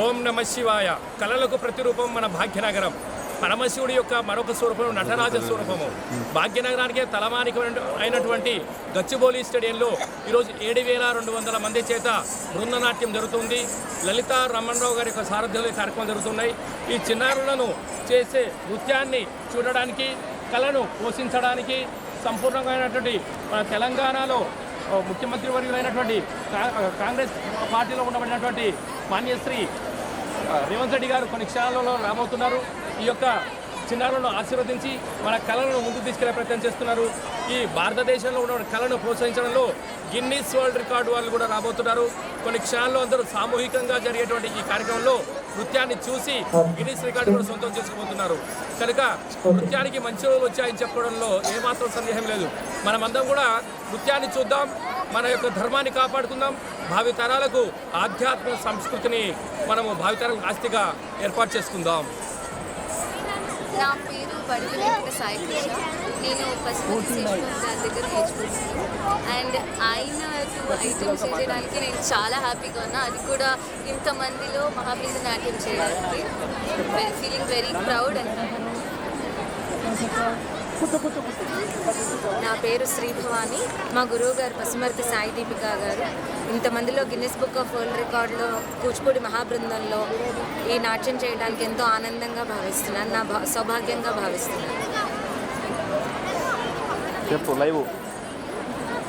ఓం నమ శివాయ. కళలకు ప్రతిరూపం మన భాగ్యనగరం. పరమశివుడి యొక్క మరొక స్వరూపం నటరాజ స్వరూపము. భాగ్యనగరానికే తలమానిక అయినటువంటి గచ్చిబౌలి స్టేడియంలో ఈరోజు 7,200 మంది చేత బృందనాట్యం జరుగుతుంది. లలిత రమణరావు గారి యొక్క సారథ్యంలో కార్యక్రమం జరుగుతున్నాయి. ఈ చిన్నారులను చేసే నృత్యాన్ని చూడడానికి, కళను పోషించడానికి సంపూర్ణమైనటువంటి మన తెలంగాణలో ముఖ్యమంత్రి వర్యులైనటువంటి కాంగ్రెస్ పార్టీలో ఉండబడినటువంటి మాన్యశ్రీ రేవంత్ రెడ్డి గారు కొన్ని క్షణాలలో రాబోతున్నారు. ఈ యొక్క చిన్నారులను ఆశీర్వదించి మన కళలను ముందుకు తీసుకెళ్లే ప్రయత్నం చేస్తున్నారు. ఈ భారతదేశంలో ఉన్న కళను ప్రోత్సహించడంలో గిన్నీస్ వరల్డ్ రికార్డు వాళ్ళు కూడా రాబోతున్నారు. కొన్ని క్షణాల్లో అందరూ సామూహికంగా జరిగేటువంటి ఈ కార్యక్రమంలో నృత్యాన్ని చూసి గిన్నీస్ రికార్డు కూడా సొంతం చేసుకోబోతున్నారు. కనుక నృత్యానికి మంచి రోజులు వచ్చాయని చెప్పడంలో ఏమాత్రం సందేహం లేదు. మనమందరం కూడా నృత్యాన్ని చూద్దాం, మన యొక్క ధర్మాన్ని కాపాడుకుందాం, భావితరాలకు ఆధ్యాత్మిక సంస్కృతిని మనము భావితరాలకు ఆస్తిగా ఏర్పాటు చేసుకుందాం. నా పేరు బడిగిన సాయి కృష్ణ. నేను పశుపతి గారి దగ్గర నేర్చుకుంటున్నాను. అండ్ ఆయన 2 ఐటమ్స్ చేయడానికి నేను చాలా హ్యాపీగా ఉన్నా. అది కూడా ఇంతమందిలో మహాబృంద నాట్యం చేయడానికి. Feeling very proud. అండ్ నా పేరు శ్రీభవాని. మా గురువు గారు పసుమర్తి సాయి దీపిక గారు. ఇంతమందిలో గిన్నెస్ బుక్ ఆఫ్ వరల్డ్ రికార్డులో కూచిపూడి మహాబృందంలో ఈ నాట్యం చేయడానికి ఎంతో ఆనందంగా భావిస్తున్నాను. నా సౌభాగ్యంగా భావిస్తున్నాను.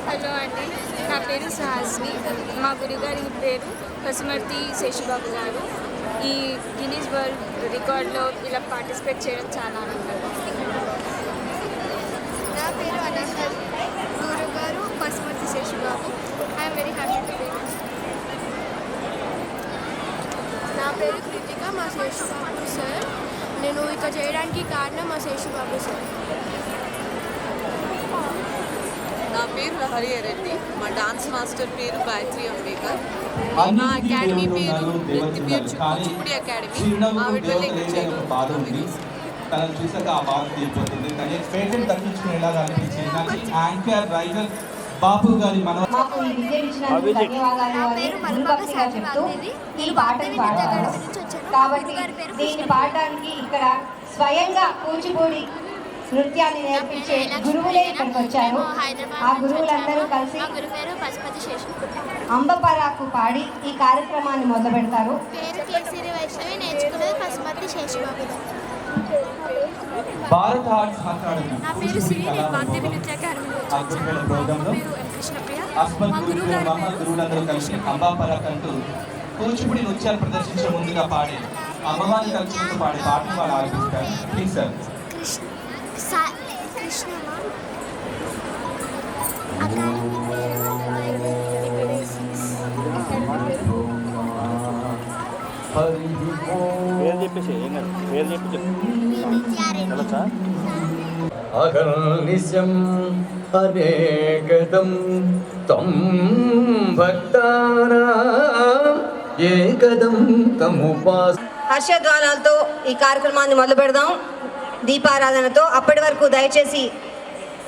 హలో అండి, నా పేరు సుహాసిని. మా గురుగారి పేరు పసుమర్తి శేషుబాబు గారు. ఈ గిన్నీస్ వరల్డ్ రికార్డులో ఇలా పార్టిసిపేట్ చేయడం చాలా ఆనందంగా. నా పేరు అనంతరి. గురుగారు Pashupati Seshubabu. I'm very happy to be. నా పేరు కృతిక. మా శేషుబాబు సార్. నేను ఇక్కడ చేయడానికి కారణం మా శేషుబాబు సార్. నా పేరు లహరి రెడ్డి. మా డాన్స్ మాస్టర్ పేరు గాయత్రి అంబేకర్. మా అకాడమీ పేరు కూచిపూడి అకాడమీ. ఆవిడ వల్ల ఇక్కడ చేయగలుగుతాం. తనను చూసాక ఆ బాధ తీరిపోతుంది. కానీ పేటెంట్ తగ్గించుకునేలాగా అనిపించింది నాకు. యాంకర్ రైటర్ బాబు గారి మాకు ఈ విద్య ఇచ్చినందుకు ధన్యవాదాలు చెప్తూ ఈ పాటను పాడారు. కాబట్టి దీన్ని పాడడానికి ఇక్కడ స్వయంగా కూచిపూడి నృత్యాన్ని నేర్పించే గురువులే ఇక్కడికి వచ్చారు. ఆ గురువులందరూ కలిసి అంబపరాకు పాడి ఈ కార్యక్రమాన్ని మొదలు పెడతారు. భారత ఆర్ట్స్ అకాడమీ గురువులందరూ కలిసి అంబాపరాక్ అంటూ కూచిపూడి నృత్యాలు ప్రదర్శించే ముందుగా పాడే అమ్మవారిని తలుచుకుంటూ పాడే పాటను వాళ్ళు ఆలపిస్తారు. Please sir. అహర్నిశం అనేకదం తం భక్తానాం ఏకదం తముపాస్. హర్షధ్వానాలతో ఈ కార్యక్రమాన్ని మొదలు పెడదాం, దీపారాధనతో. అప్పటి వరకు దయచేసి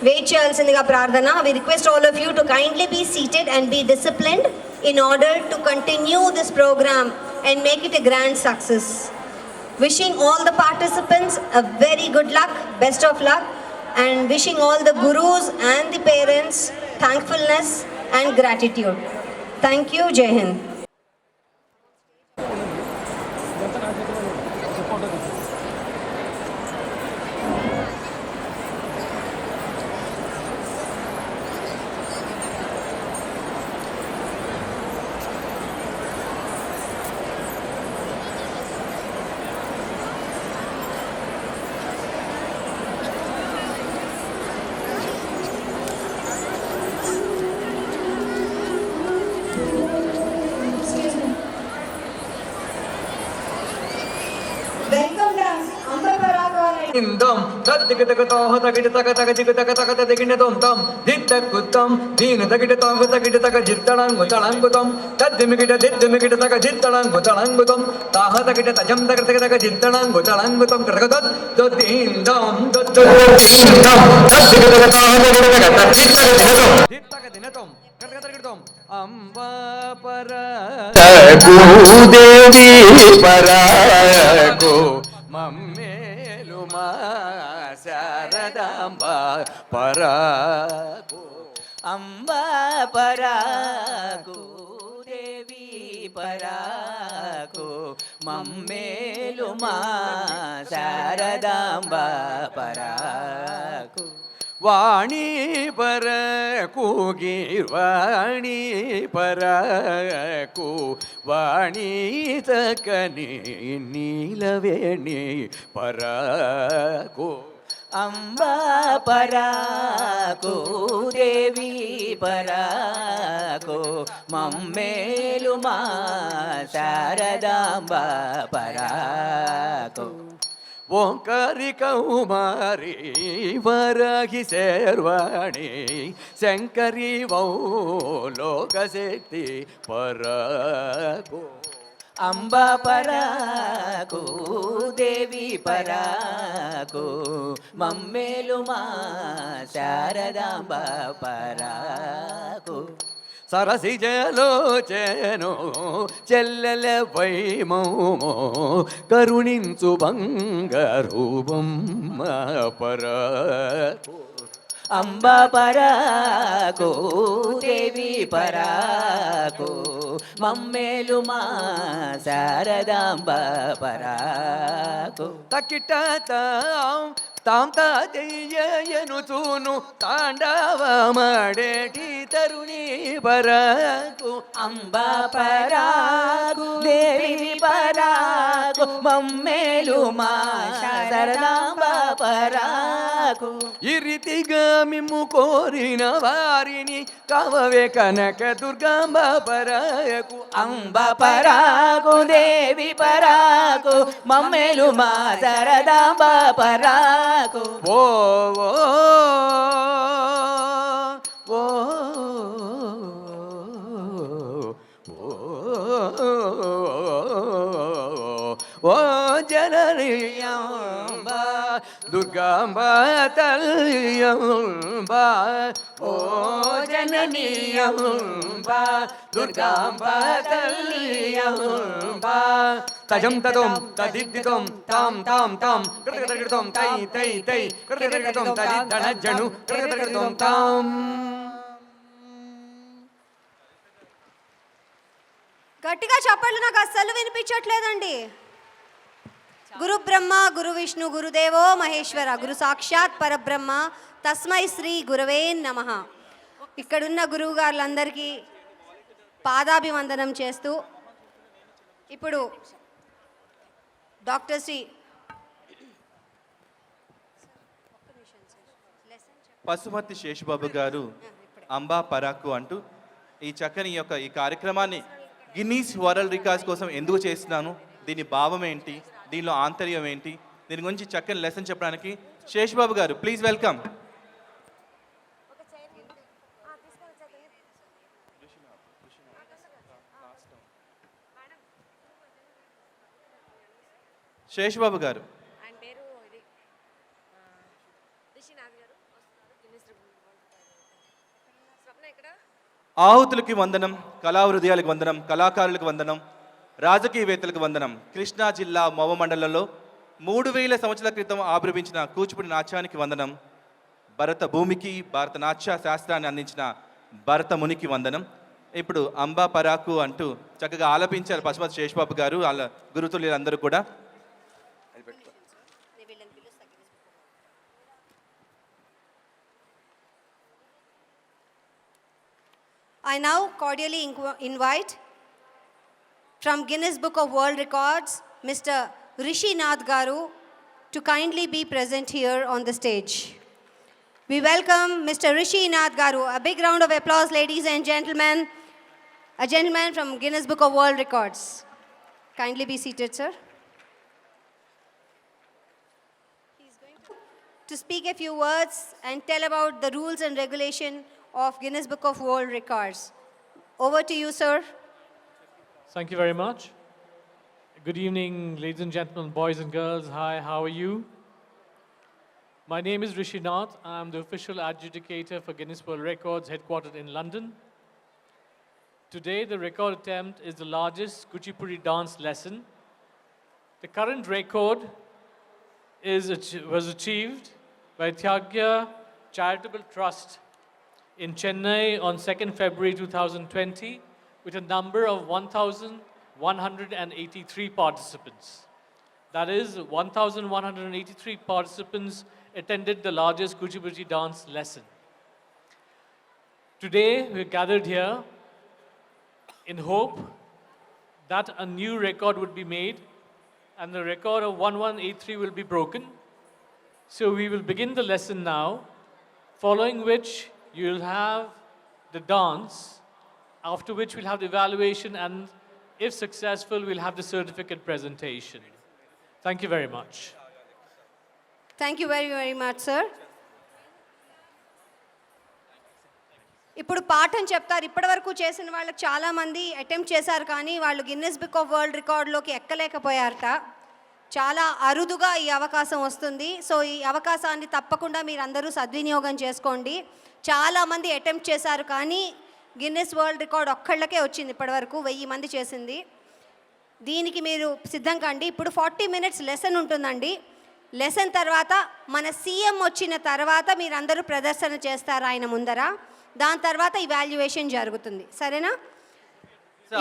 వెయిట్ చేయాల్సిందిగా ప్రార్థన. We request all of you to kindly be seated and be disciplined in order to continue this program and make it a grand success. Wishing all the participants a very good luck, best of luck, and wishing all the gurus and the parents thankfulness and gratitude. Thank you. Jai Hind. తదిగిటగతోహ తగిటతగ తగజిగతగ తగ తదిగిణతం తం దిత్తకుతం దీన తగిటతోహ తగిటతగ జిత్తళంగుతళంగుతం తద్దిమిగిట తగ జిత్తళంగుతళంగుతం తాహ తగిట తజం తగతగ జిత్తళంగుతళంగుతం కృతగత్ దొద్దీందం దొద్దీందం తద్దిగతగతోహ తగిటతగ తద్దిత్తగ దినతం కృతగతగతం అంబా పరాకు దేవి పరాకు మమ్మేలు మా శారదాంబ పరాకు అంబా పరాకు దేవి పరాకు మమ్మేలు మా శారదాంబ పరాకు వాణి పరకు గీర్వాణి పరకు వాణి తకని నీలవేణి పరకు అంబా పరాకు దేవి పరాకు మమ్మేలు మా శారదాంబ పరాకు ఓంకారి కౌమారి వరహి శర్వాణి శంకరి వౌ లోకశక్తి పరకు అంబా పరాకు దేవి పరాకు మమ్మేలు మా శారదాంబ పరాకు సరసిజలోచను చెల్లెల వైమౌమో కరుణించు బంగారూపం పరకు అంబా పరాకు దేవి పరాకు మమ్మేలు మా శారదాంబ పరాకు తకిట తాం తాజయ్యను చూను తాండవమడేటి తరుణి పరకు అంబా పరాకు దేవి పరాకు మమ్మేలు మా శారదాంబ పరాకు ఈ రీతిగా మిమ్ము కోరిన వారిని కవవే కనక దుర్గాంబ పరకు అంబ పరాకు దేవి పరాకు మమ్మేలు మా శారదాంబ పరాకు ఓ ఓ ఓ ఓ జననీయంబ దుర్గాంబ తల్యంబ ఓ జననీయంబ దుర్గాంబ తల్యంబ తజం తదం తదిద్దితం తాం తాం తాం కృతకృతం తై తై తై కృతకృతం తదిద్దనజ్జను కృతకృతం తాం. గట్టిగా చెప్పండి, నాకు అస్సలు వినిపించట్లేదండి. గురు బ్రహ్మ గురు విష్ణు గురుదేవో మహేశ్వర గురు సాక్షాత్ పరబ్రహ్మ తస్మై శ్రీ గురవే నమః. ఇక్కడున్న గురువు గారులందరికీ పాదాభివందనం చేస్తూ ఇప్పుడు డాక్టర్ శ్రీ పశుమతి శేషబాబు గారు అంబా పరాకు అంటూ ఈ చక్కని ఈ కార్యక్రమాన్ని గిన్నీస్ వరల్డ్ రికార్డ్స్ కోసం ఎందుకు చేస్తున్నాను, దీని భావం ఏంటి, దీనిలో ఆంతర్యం ఏంటి, దీని గురించి చక్కని లెసన్ చెప్పడానికి శేషబాబు గారు ప్లీజ్ వెల్కమ్. శేషబాబు గారు ఆహుతులకి వందనం, కళా హృదయాలకు వందనం, కళాకారులకు వందనం, రాజకీయవేత్తలకు వందనం. కృష్ణా జిల్లా మవ మండలంలో 3000 సంవత్సరాల క్రితం ఆవిర్భించిన కూచిపూడి నాట్యానికి వందనం. భరత భూమికి భారత నాట్య శాస్త్రాన్ని అందించిన భరత మునికి వందనం. ఇప్పుడు అంబా పరాకు అంటూ చక్కగా ఆలపించారు పశుమతి శేషబాబు గారు, వాళ్ళ గురుతుల్యులందరూ కూడా. I now cordially invite from Guinness Book of World Records, Mr. Rishi Nath Garu, to kindly be present here on the stage. We welcome Mr. Rishi Nath Garu. A big round of applause, ladies and gentlemen. A gentleman from Guinness Book of World Records. Kindly be seated, sir. to speak a few words and tell about the rules and regulation of Guinness Book of World Records. Over to you, sir. Thank you very much. Good evening, ladies and gentlemen, boys and girls. Hi, how are you? My name is Rishi Nath. I'm the official adjudicator for Guinness World Records, headquartered in London. Today, the record attempt is the largest Kuchipudi dance lesson. The current record was achieved by Tyagya Charitable Trust in Chennai on 2nd February 2020 with a number of 1,183 participants. That is, 1,183 participants attended the largest Kuchipudi dance lesson. Today, we're gathered here in hope that a new record would be made and the record of 1183 will be broken. So we will begin the lesson now, following which you'll have the dance, after which we'll have the evaluation, and if successful, we'll have the certificate presentation. Thank you very much. Thank you very, very much, sir. ఇప్పుడు పాఠం చెప్తారు. ఇప్పటివరకు చేసిన వాళ్ళకి చాలామంది attempt చేశారు, కానీ వాళ్ళు గిన్నెస్ బుక్ ఆఫ్ వరల్డ్ రికార్డులోకి ఎక్కలేకపోయారట. చాలా అరుదుగా ఈ అవకాశం వస్తుంది. సో ఈ అవకాశాన్ని తప్పకుండా మీరు అందరూ సద్వినియోగం చేసుకోండి. చాలామంది అటెంప్ట్ చేశారు, కానీ గిన్నెస్ వరల్డ్ రికార్డ్ ఒక్కళ్ళకే వచ్చింది ఇప్పటివరకు, 1000 మంది చేసింది. దీనికి మీరు సిద్ధం కండి. ఇప్పుడు 40 minutes లెసన్ ఉంటుందండి. లెసన్ తర్వాత మన సీఎం వచ్చిన తర్వాత మీరందరూ ప్రదర్శన చేస్తారు ఆయన ముందర. దాని తర్వాత ఇవాల్యుయేషన్ జరుగుతుంది. సరేనా?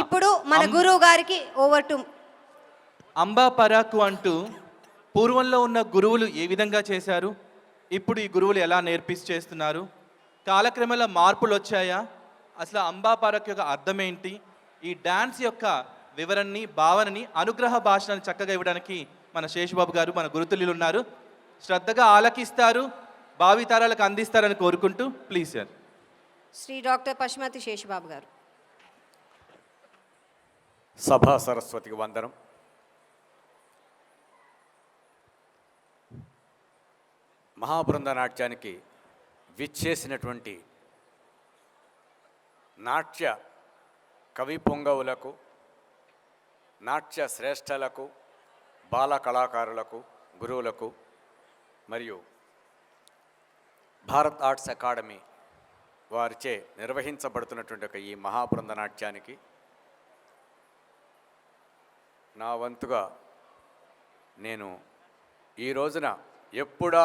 ఇప్పుడు మన గురువు గారికి ఓవర్ టు. అంబా పరాకు అంటూ పూర్వంలో ఉన్న గురువులు ఏ విధంగా చేశారు, ఇప్పుడు ఈ గురువులు ఎలా చేస్తున్నారు, కాలక్రమంలో మార్పులు వచ్చాయా, అసలు అంబా పరాకు యొక్క అర్థం ఏంటి, ఈ డ్యాన్స్ యొక్క వివరణని భావనని అనుగ్రహ భాషను చక్కగా ఇవ్వడానికి మన శేషుబాబు గారు మన గురుతుల్యులు ఉన్నారు. శ్రద్ధగా ఆలకిస్తారు, భావితరాలకు అందిస్తారని కోరుకుంటూ please sir. Sri doctor Pashumati Seshubabu గారు. సభా సరస్వతికి వందనం. మహాబృంద నాట్యానికి విచ్చేసినటువంటి నాట్య కవి పొంగవులకు, నాట్య శ్రేష్టలకు, బాల కళాకారులకు, గురువులకు మరియు భారత్ ఆర్ట్స్ అకాడమీ వారిచే నిర్వహించబడుతున్నటువంటి ఈ మహాబృంద నాట్యానికి నా వంతుగా నేను ఈ రోజున ఎప్పుడా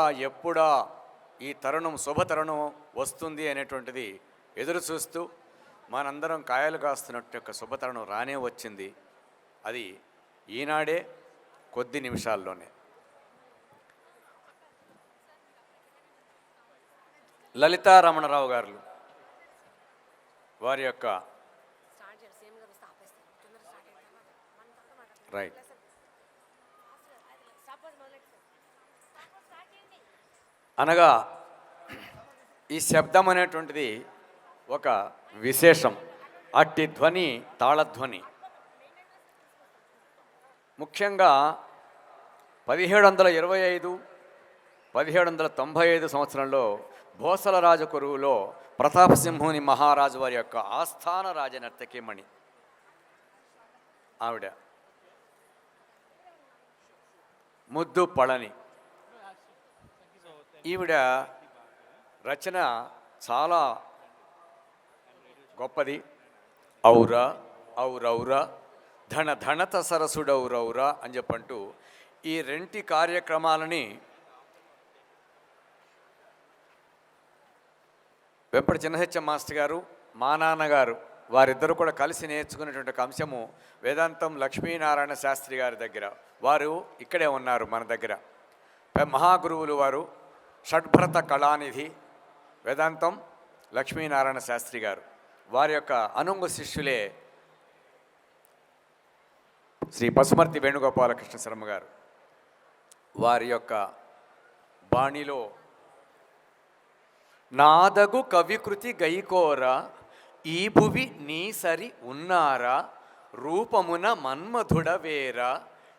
ఈ తరుణం శుభతరుణం వస్తుంది అనేటువంటిది ఎదురు చూస్తూ మనందరం కాయలు కాస్తున్నట్టు యొక్క శుభతరుణం రానే వచ్చింది. అది ఈనాడే, కొద్ది నిమిషాల్లోనే. లలితారమణరావు గారు వారి యొక్క రైట్ అనగా ఈ శబ్దం అనేటువంటిది ఒక విశేషం. అట్టి ధ్వని తాళధ్వని. ముఖ్యంగా 1725, 1795 సంవత్సరంలో భోసల రాజకొరువులో ప్రతాపసింహుని మహారాజు వారి యొక్క ఆస్థాన రాజనర్తకిమణి ఆవిడ ముద్దు పళని. ఈవిడ రచన చాలా గొప్పది. ఔరా ఔరౌరా ధన ధనత సరసుడౌరౌరా అని చెప్పంటూ ఈ రెంటి కార్యక్రమాలని వెంపటి చిన్నసత్యం మాస్టర్ గారు, మా నాన్నగారు వారిద్దరూ కూడా కలిసి నేర్చుకునేటువంటి అంశము వేదాంతం లక్ష్మీనారాయణ శాస్త్రి గారి దగ్గర. వారు ఇక్కడే ఉన్నారు మన దగ్గర. మహాగురువులు వారు షడ్భరత కళానిధి వేదాంతం లక్ష్మీనారాయణ శాస్త్రి గారు. వారి యొక్క అనుంగు శిష్యులే శ్రీ పశుమర్తి వేణుగోపాలకృష్ణ శర్మ గారు. వారి యొక్క బాణిలో నాదగు కవికృతి గైకోరా ఈ భువి నీ సరి ఉన్నారా రూపమున మన్మధుడవేరా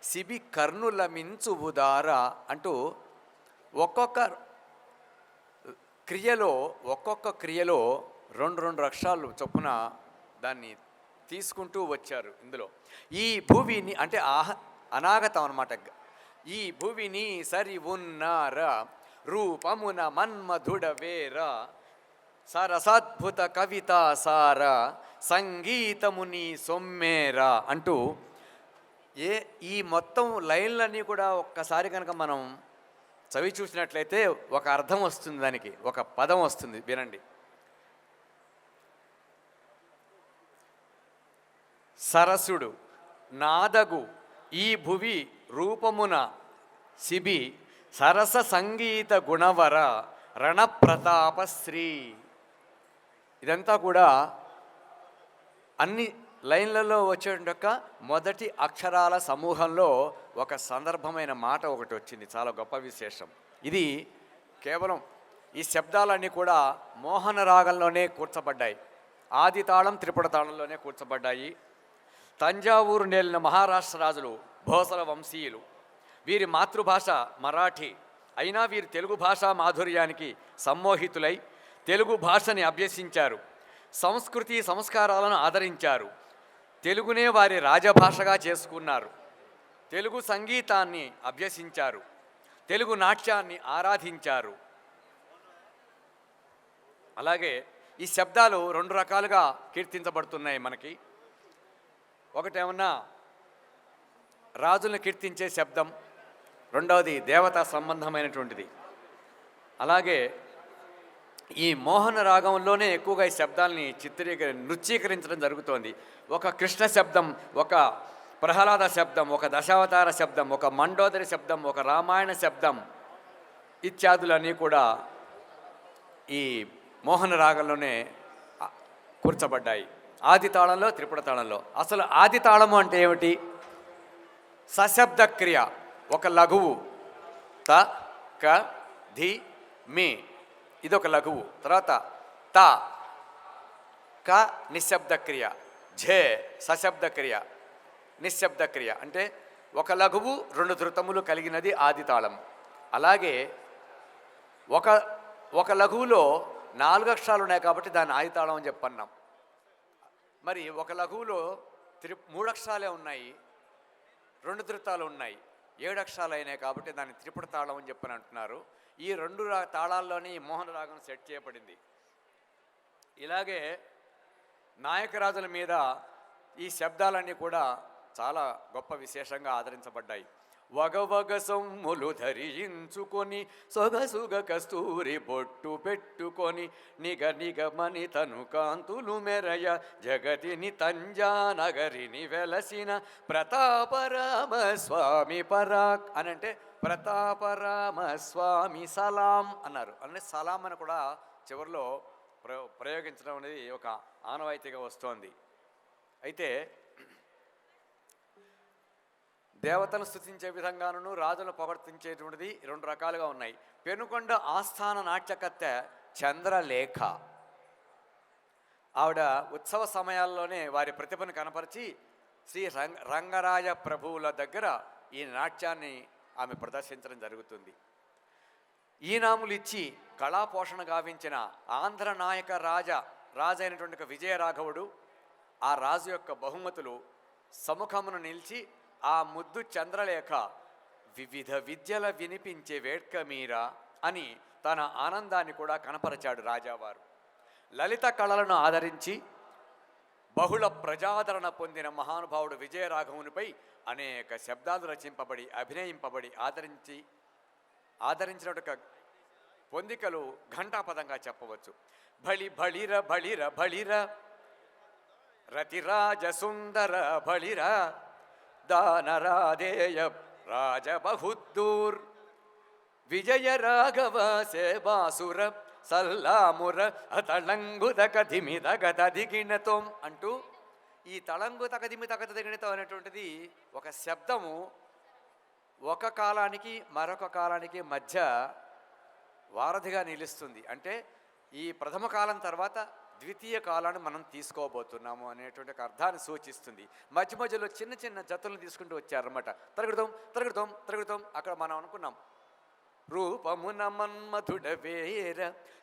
శిబి కర్ణుల మించువుదారా అంటూ ఒక్కొక్క క్రియలో ఒక్కొక్క క్రియలో రెండు అక్షరాలు చొప్పున దాన్ని తీసుకుంటూ వచ్చారు. ఇందులో ఈ భూమిని అంటే అనాగతం అన్నమాట. ఈ భూమిని సరి ఉన్నార రూపమున మన్మధుడ వేర సరసాద్భుత కవిత సార సంగీతముని సొమ్మేరా అంటూ ఈ మొత్తం లైన్లన్నీ కూడా ఒక్కసారి కనుక మనం చదివి చూసినట్లయితే ఒక అర్థం వస్తుంది, దానికి ఒక పదం వస్తుంది. వినండి. సరసుడు నాదగు ఈ భువి రూపమున శిబి సరస సంగీత గుణవర రణప్రతాప శ్రీ. ఇదంతా కూడా అన్ని లైన్లలో వచ్చేట మొదటి అక్షరాల సమూహంలో ఒక సందర్భమైన మాట ఒకటి వచ్చింది, చాలా గొప్ప విశేషం. ఇది కేవలం ఈ శబ్దాలన్నీ కూడా మోహన రాగంలోనే కూర్చబడ్డాయి, ఆది తాళం త్రిపుట తాళంలోనే కూర్చబడ్డాయి. తంజావూరు నేలిన మహారాష్ట్ర రాజులు భోసల వంశీయులు. వీరి మాతృభాష మరాఠీ అయినా వీరు తెలుగు భాషా మాధుర్యానికి సమ్మోహితులై తెలుగు భాషని అభ్యసించారు, సంస్కృతి సంస్కారాలను ఆదరించారు, తెలుగునే వారి రాజభాషగా చేసుకున్నారు, తెలుగు సంగీతాన్ని అభ్యసించారు, తెలుగు నాట్యాన్ని ఆరాధించారు. అలాగే ఈ శబ్దాలు రెండు రకాలుగా కీర్తించబడుతున్నాయి మనకి. ఒకటేమన్నా రాజులను కీర్తించే శబ్దం, రెండవది దేవతా సంబంధమైనటువంటిది. అలాగే ఈ మోహన రాగంలోనే ఎక్కువగా ఈ శబ్దాలని నృత్యీకరించడం జరుగుతోంది. ఒక కృష్ణ శబ్దం, ఒక ప్రహ్లాద శబ్దం, ఒక దశావతార శబ్దం, ఒక మండోదరి శబ్దం, ఒక రామాయణ శబ్దం ఇత్యాదులన్నీ కూడా ఈ మోహన రాగంలోనే కూర్చబడ్డాయి, ఆది తాళంలో త్రిపుట తాళంలో. అసలు ఆది తాళము అంటే ఏమిటి? సశబ్ద క్రియ, ఒక లఘువు త క ధి మీ, ఇదొక లఘువు. తర్వాత త క నిశ్శబ్ద క్రియ, ఝే సశబ్ద క్రియ, నిశ్శబ్ద క్రియ. అంటే ఒక లఘువు రెండు ధృతములు కలిగినది ఆది తాళం. అలాగే ఒక లఘువులో 4 అక్షరాలు ఉన్నాయి కాబట్టి దాన్ని ఆది తాళం అని చెప్పన్నాం. మరి ఒక లఘువులో 3 అక్షరాలే ఉన్నాయి, 2 ధృతాలు ఉన్నాయి, 7 అక్షరాలు అయినాయి కాబట్టి దాన్ని త్రిపుట తాళం అని చెప్పని అంటున్నారు. ఈ 2 తాళాల్లోనే ఈ మోహన రాగం సెట్ చేయబడింది. ఇలాగే నాయకరాజుల మీద ఈ శబ్దాలన్నీ కూడా చాలా గొప్ప విశేషంగా ఆదరించబడ్డాయి. వగవగ సొమ్ములు ధరించుకొని సొగసుగ కస్తూరి బొట్టు పెట్టుకొని నిగ నిగమని తను కాంతులు మెరయ జగతిని తంజానగరిని వెలసిన ప్రతాపరామ స్వామి పరాక్ అని అంటే ప్రతాపరామ స్వామి సలాం అన్నారు. అంటే సలాం అని కూడా చివరిలో ప్రయోగించడం అనేది ఒక ఆనవాయితీగా వస్తోంది. అయితే దేవతను స్తుతించే విధంగాను రాజులను పొగడ్తించేటువంటిది 2 రకాలుగా ఉన్నాయి. పెనుకొండ ఆస్థాన నాట్యకత్తె చంద్రలేఖ, ఆవిడ ఉత్సవ సమయాల్లోనే వారి ప్రతిభను కనపరిచి శ్రీ రంగరాజ ప్రభువుల దగ్గర ఈ నాట్యాన్ని ఆమె ప్రదర్శించడం జరుగుతుంది. ఈనాములు ఇచ్చి కళాపోషణ గావించిన ఆంధ్ర నాయక రాజైనటువంటి విజయరాఘవుడు ఆ రాజు యొక్క బహుమతులు సముఖమును నిలిచి ఆ ముద్దు చంద్రలేఖ వివిధ విద్యల వినిపించే వేడ్క మీరా అని తన ఆనందాన్ని కూడా కనపరచాడు రాజావారు. లలిత కళలను ఆదరించి బహుళ ప్రజాదరణ పొందిన మహానుభావుడు విజయరాఘవునిపై అనేక శబ్దాలు రచింపబడి అభినయింపబడి ఆదరించినట్టు పొందికలు ఘంటాపదంగా చెప్పవచ్చు. బళి బళిర బళిర బళిర రతిరాజ సుందర బళిర దానరాధేయ రాజ బహుద్దూర్ విజయ రాఘవ సేవాసుర సల్లాముర తళంగుదకధిమిదగదిగిణతం అంటూ ఈ తళంగుదకధిమిదగదిగిణతం అనేటువంటిది ఒక శబ్దము ఒక కాలానికి మరొక కాలానికి మధ్య వారధిగా నిలుస్తుంది. అంటే ఈ ప్రథమ కాలం తర్వాత ద్వితీయ కాలాన్ని మనం తీసుకోబోతున్నాము అనేటువంటి ఒక అర్థాన్ని సూచిస్తుంది. మధ్య మధ్యలో చిన్న చిన్న జతులను తీసుకుంటూ వచ్చారన్నమాట. తరగడతాం తరగడతాం తరగడతాం. అక్కడ మనం అనుకున్నాం రూపమున మన్మధుడ వేర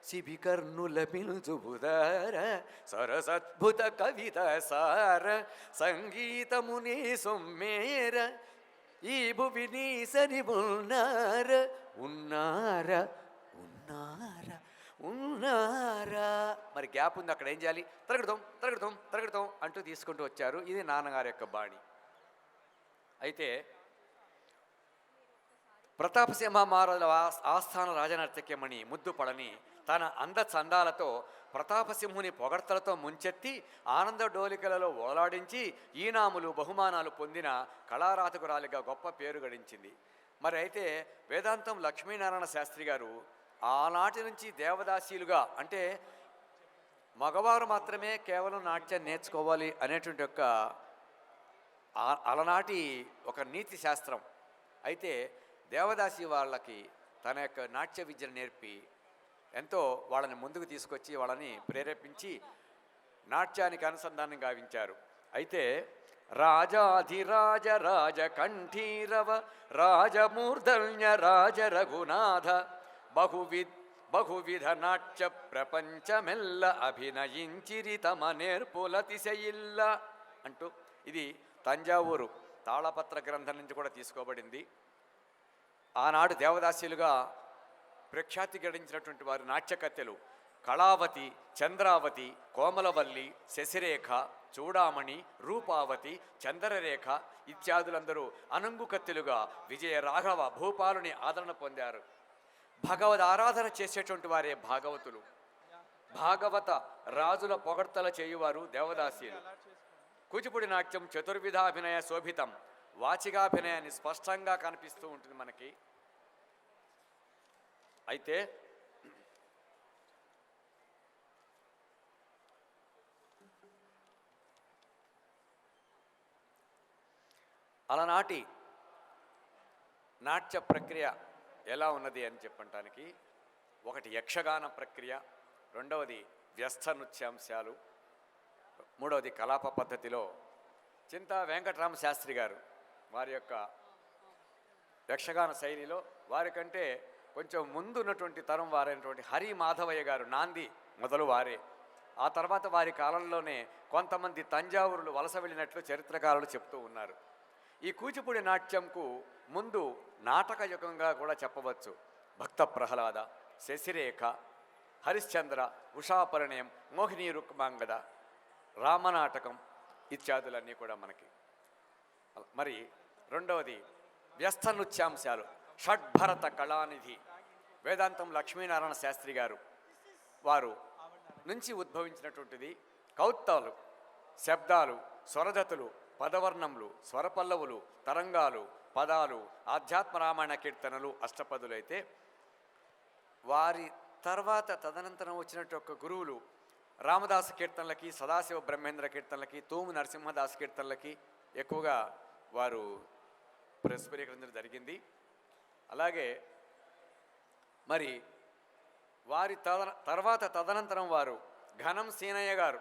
శిబికర్ణుల పిలుచుబుదార సరసద్భుత కవిత సార సంగీతమునే సొమ్మేర ఈ భువిని సరి ఉన్నారా ఉన్నారా ఉన్నారా. మరి గ్యాప్ ఉంది, అక్కడ ఏం చేయాలి? తరగడతాం అంటూ తీసుకుంటూ వచ్చారు. ఇది నాన్నగారి యొక్క బాణి. అయితే ప్రతాపసింహ మహారాజుల ఆస్థాన రాజనర్తక్యమణి ముద్దుపడని తన అందచందాలతో ప్రతాపసింహుని పొగడ్తలతో ముంచెత్తి ఆనంద డోలికలలో ఓలాడించి ఈనాములు బహుమానాలు పొందిన కళారాతకురాలిగా గొప్ప పేరు గడించింది. మరి అయితే వేదాంతం లక్ష్మీనారాయణ శాస్త్రి గారు ఆనాటి నుంచి దేవదాసీలుగా, అంటే మగవారు మాత్రమే కేవలం నాట్యం నేర్చుకోవాలి అనేటువంటి ఒక అలనాటి ఒక నీతి శాస్త్రం. అయితే దేవదాసి వాళ్ళకి తన యొక్క నాట్య విద్యను నేర్పి ఎంతో వాళ్ళని ముందుకు తీసుకొచ్చి వాళ్ళని ప్రేరేపించి నాట్యానికి అనుసంధానం గావించారు. అయితే రాజాధిరాజ రాజకంఠీరవ రాజమూర్ధన్య రాజ రఘునాథ బహువిధ నాట్య ప్రపంచమెల్ల అభినయించిరి తమ నేర్పులతిశయిల్ల అంటూ ఇది తంజావూరు తాళపత్ర గ్రంథం నుంచి కూడా తీసుకోబడింది. ఆనాడు దేవదాసీలుగా ప్రఖ్యాతి గడించినటువంటి వారు నాట్యకత్తెలు కళావతి, చంద్రావతి, కోమలవల్లి, శశిరేఖ, చూడామణి, రూపావతి, చంద్రరేఖ ఇత్యాదులందరూ అనంగు కత్తెలుగా విజయ రాఘవ భూపాలుని ఆదరణ పొందారు. భగవద్ ఆరాధన చేసేటువంటి వారే భాగవతులు. భాగవత రాజుల పొగడ్తల చేయువారు దేవదాసీలు. కూచిపూడి నాట్యం చతుర్విధాభినయ శోభితం. వాచికాభినయాన్ని స్పష్టంగా కనిపిస్తూ ఉంటుంది మనకి. అయితే అలనాటి నాట్య ప్రక్రియ ఎలా ఉన్నది అని చెప్పడానికి ఒకటి యక్షగాన ప్రక్రియ, రెండవది వ్యస్థ నృత్యాంశాలు, మూడవది కలాప పద్ధతిలో చింతా వెంకటరామ శాస్త్రి గారు వారి యొక్క యక్షగాన శైలిలో వారికంటే కొంచెం ముందు ఉన్నటువంటి తరం వారైనటువంటి హరి మాధవయ్య గారు నాంది మొదలు వారే. ఆ తర్వాత వారి కాలంలోనే కొంతమంది తంజావూరులు వలస వెళ్ళినట్లు చరిత్రకారులు చెప్తూ ఉన్నారు. ఈ కూచిపూడి నాట్యంకు ముందు నాటక యుగంగా కూడా చెప్పవచ్చు. భక్త ప్రహ్లాద, శశిరేఖ, హరిశ్చంద్ర, ఉషాపరిణయం, మోహిని రుక్మాంగద, రామనాటకం ఇత్యాదులన్నీ కూడా మనకి. మరి రెండవది వ్యస్థ నృత్యాంశాలు. షడ్భరత కళానిధి వేదాంతం లక్ష్మీనారాయణ శాస్త్రి గారు వారు నుంచి ఉద్భవించినటువంటిది. కౌత్తాలు, శబ్దాలు, స్వరజతులు, పదవర్ణములు, స్వరపల్లవులు, తరంగాలు, పదాలు, ఆధ్యాత్మ రామాయణ కీర్తనలు, అష్టపదులైతే వారి తర్వాత తదనంతరం వచ్చినట్టు ఒక గురువులు రామదాసు కీర్తనలకి, సదాశివ బ్రహ్మేంద్ర కీర్తనలకి, తూము నరసింహదాసు కీర్తనలకి ఎక్కువగా వారు పురస్కరించడం జరిగింది. అలాగే మరి వారి తదనంతరం వారు ఘనం సీనయ్య గారు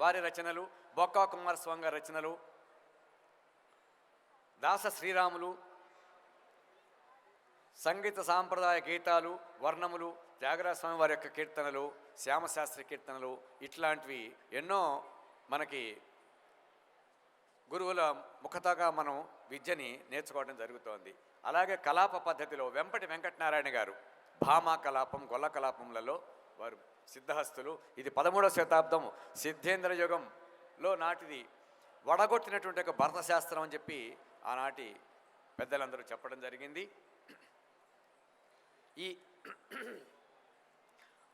వారి రచనలు, బొక్కా కుమారస్వామి గారి రచనలు, దాస శ్రీరాములు, సంగీత సాంప్రదాయ గీతాలు, వర్ణములు, త్యాగరాజస్వామి వారి యొక్క కీర్తనలు, శ్యామశాస్త్రి కీర్తనలు ఇట్లాంటివి ఎన్నో మనకి గురువుల ముఖతగా మనం విద్యని నేర్చుకోవడం జరుగుతోంది. అలాగే కలాప పద్ధతిలో వెంపటి వెంకటనారాయణ గారు భామా కలాపం, గొల్ల కలాపంలలో వారు సిద్ధహస్తులు. ఇది 13వ శతాబ్దం సిద్ధేంద్ర యుగంలో నాటిది వడగొట్టినటువంటి ఒక భరత శాస్త్రం అని చెప్పి ఆనాటి పెద్దలందరూ చెప్పడం జరిగింది. ఈ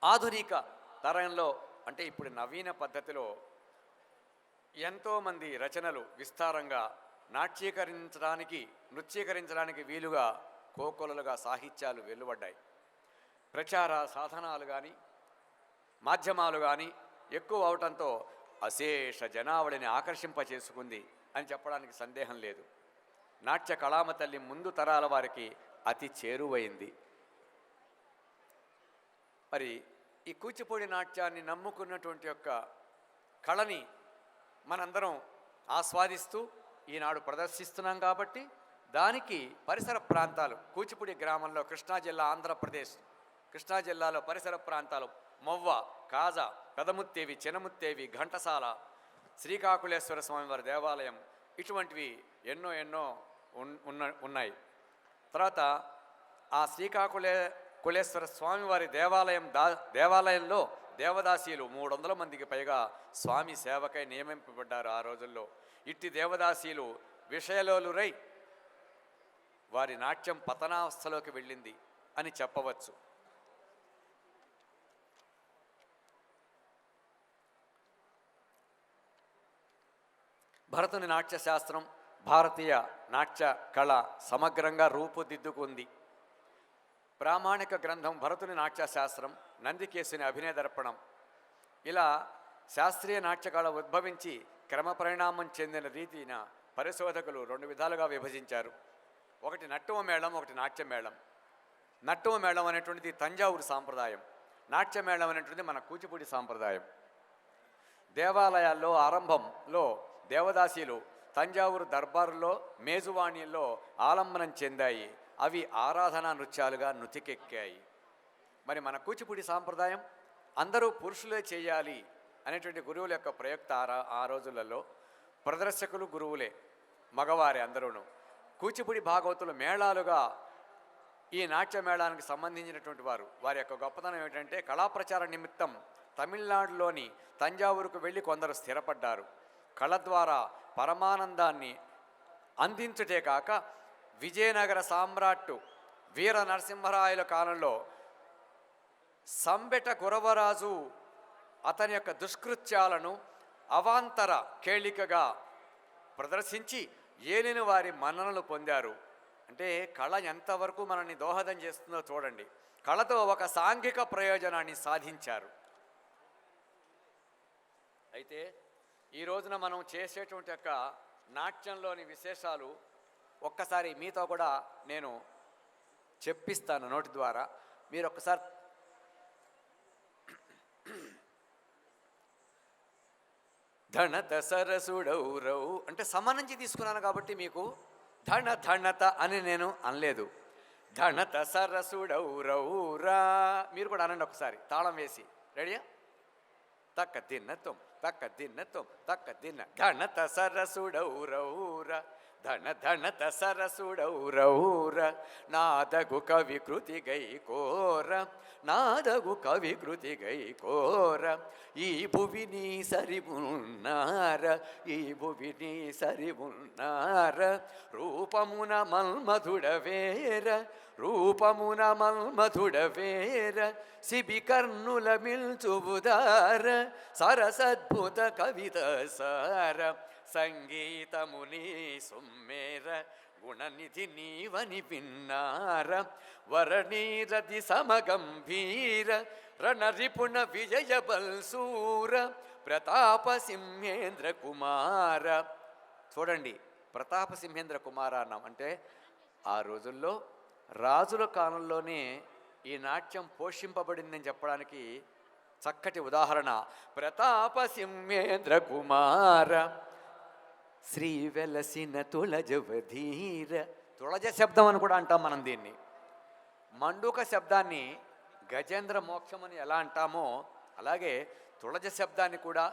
ఆధునిక తరంలో అంటే ఇప్పుడు నవీన పద్ధతిలో ఎంతోమంది రచనలు విస్తారంగా నృత్యీకరించడానికి వీలుగా కోకొలలుగా సాహిత్యాలు వెలువడ్డాయి. ప్రచార సాధనాలు కానీ మాధ్యమాలు కానీ ఎక్కువ అవటంతో అశేష జనావళిని ఆకర్షింపచేసుకుంది అని చెప్పడానికి సందేహం లేదు. నాట్య కళామ తల్లి ముందు తరాల వారికి అతి చేరువైంది. మరి ఈ కూచిపూడి నాట్యాన్ని నమ్ముకున్నటువంటి యొక్క కళని మనందరం ఆస్వాదిస్తూ ఈనాడు ప్రదర్శిస్తున్నాం కాబట్టి దానికి పరిసర ప్రాంతాలు కూచిపూడి గ్రామంలో కృష్ణా జిల్లా ఆంధ్రప్రదేశ్, కృష్ణా జిల్లాలో పరిసర ప్రాంతాలు మొవ్వ, కాజా, పెదముత్తేవి, చినముత్తేవి, ఘంటసాల, శ్రీకాకుళేశ్వర స్వామివారి దేవాలయం, ఇటువంటివి ఎన్నో ఉన్నాయి. తర్వాత ఆ శ్రీకాకుళేశ్వర స్వామివారి దేవాలయంలో దేవదాసీలు 300 మందికి పైగా స్వామి సేవకై నియమింపబడ్డారు ఆ రోజుల్లో. ఇట్టి దేవదాసీలు విషయలోలురై వారి నాట్యం పతనావస్థలోకి వెళ్ళింది అని చెప్పవచ్చు. భరతుని నాట్యశాస్త్రం, భారతీయ నాట్య కళ సమగ్రంగా రూపుదిద్దుకుంది. ప్రామాణిక గ్రంథం భరతుని నాట్యశాస్త్రం, నందికేశుని అభినయ దర్పణం, ఇలా శాస్త్రీయ నాట్యకళ ఉద్భవించి క్రమపరిణామం చెందిన రీతిన పరిశోధకులు 2 విధాలుగా విభజించారు. ఒకటి నట్టువ మేళం, ఒకటి నాట్య మేళం. నట్టువ మేళం అనేటువంటిది తంజావూరు సాంప్రదాయం, నాట్య మేళం అనేటువంటిది మన కూచిపూడి సాంప్రదాయం. దేవాలయాల్లో ఆరంభంలో దేవదాసీలు తంజావూరు దర్బారులో మేజువాణిల్లో ఆలంబనం చెందాయి. అవి ఆరాధనా నృత్యాలుగా నుతికెక్కాయి. మరి మన కూచిపూడి సాంప్రదాయం అందరూ పురుషులే చేయాలి అనేటువంటి గురువుల యొక్క ప్రయుక్త ఆ రోజులలో ప్రదర్శకులు గురువులే, మగవారే అందరూను. కూచిపూడి భాగవతులు మేళాలుగా ఈ నాట్య మేళానికి సంబంధించినటువంటి వారి యొక్క గొప్పతనం ఏమిటంటే కళాప్రచార నిమిత్తం తమిళనాడులోని తంజావూరుకు వెళ్ళి కొందరు స్థిరపడ్డారు. కళ ద్వారా పరమానందాన్ని అందించుటే కాక విజయనగర సామ్రాట్టు వీర నరసింహరాయల కాలంలో సంబెట గురవరాజు అతని యొక్క దుష్కృత్యాలను అవాంతర కేళికగా ప్రదర్శించి ఏలిన వారి మన్ననలు పొందారు. అంటే కళ ఎంతవరకు మనల్ని దోహదం చేస్తుందో చూడండి. కళతో ఒక సాంఘిక ప్రయోజనాన్ని సాధించారు. అయితే ఈ రోజున మనం చేసేటువంటి యొక్క నాట్యంలోని విశేషాలు ఒక్కసారి మీతో కూడా నేను చెప్పిస్తాను నోటి ద్వారా. మీరు ఒక్కసారి ధణత సరసుడౌరవు అంటే సమ నుంచి తీసుకున్నాను కాబట్టి మీకు ధణత అని నేను అనలేదు. ధణత సరసుడౌరవురా మీరు కూడా అనండి ఒకసారి తాళం వేసి. రెడీయా? తక్క దిన్నత్వం తక్క దిన్నత్వం తక్క దిన్న ధణత సరసుడౌరౌర ధణత సరసుడౌరౌర నాదగు కవికృతి గైకోర నాదగు కవికృతి గైకోర ఈ భువిని సరివున్నార ఈ భువిని సరివున్నార రూపమున మల్మధుడవేర రూపమున మల్మధుడవేర శిబికర్ణుల మిల్చుబుదార సరసద్భుత కవిత సార సంగీతముని సుమ్మేర గుణనిధి నీవని విన్నార వరణీరది సమగంభీర రణరిపుణ విజయ బల్సూర ప్రతాప సింహేంద్ర కుమార. చూడండి, ప్రతాప సింహేంద్ర కుమార అన్నాం అంటే ఆ రోజుల్లో రాజుల కాలంలోనే ఈ నాట్యం పోషింపబడిందని చెప్పడానికి చక్కటి ఉదాహరణ. ప్రతాప సింహేంద్ర కుమార శ్రీ వెలసిన తుళజవధీర. తుళజ శబ్దం అని కూడా అంటాం మనం దీన్ని. మండూక శబ్దాన్ని గజేంద్ర మోక్షం అని ఎలా అంటామో అలాగే తుళజ శబ్దాన్ని కూడా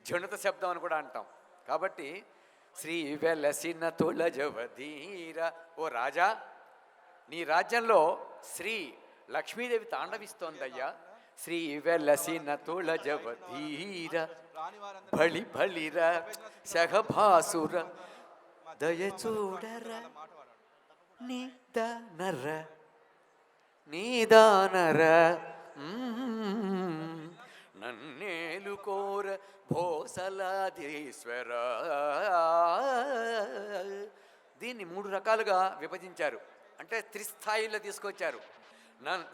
జనుత శబ్దం అని కూడా అంటాం. కాబట్టి శ్రీ వెలసిన తుళజవధీర. ఓ రాజా, నీ రాజ్యంలో శ్రీ లక్ష్మీదేవి తాండవిస్తోందయ్యా. శ్రీ వెలసిన తుళజవధీర బలి బలిర శగభాసుర దయచూడర నీదానర నీదానర నన్నేలుకోర భోసలాధీశ్వర. దీన్ని 3 రకాలుగా విభజించారు, అంటే త్రిస్థాయిలో తీసుకొచ్చారు.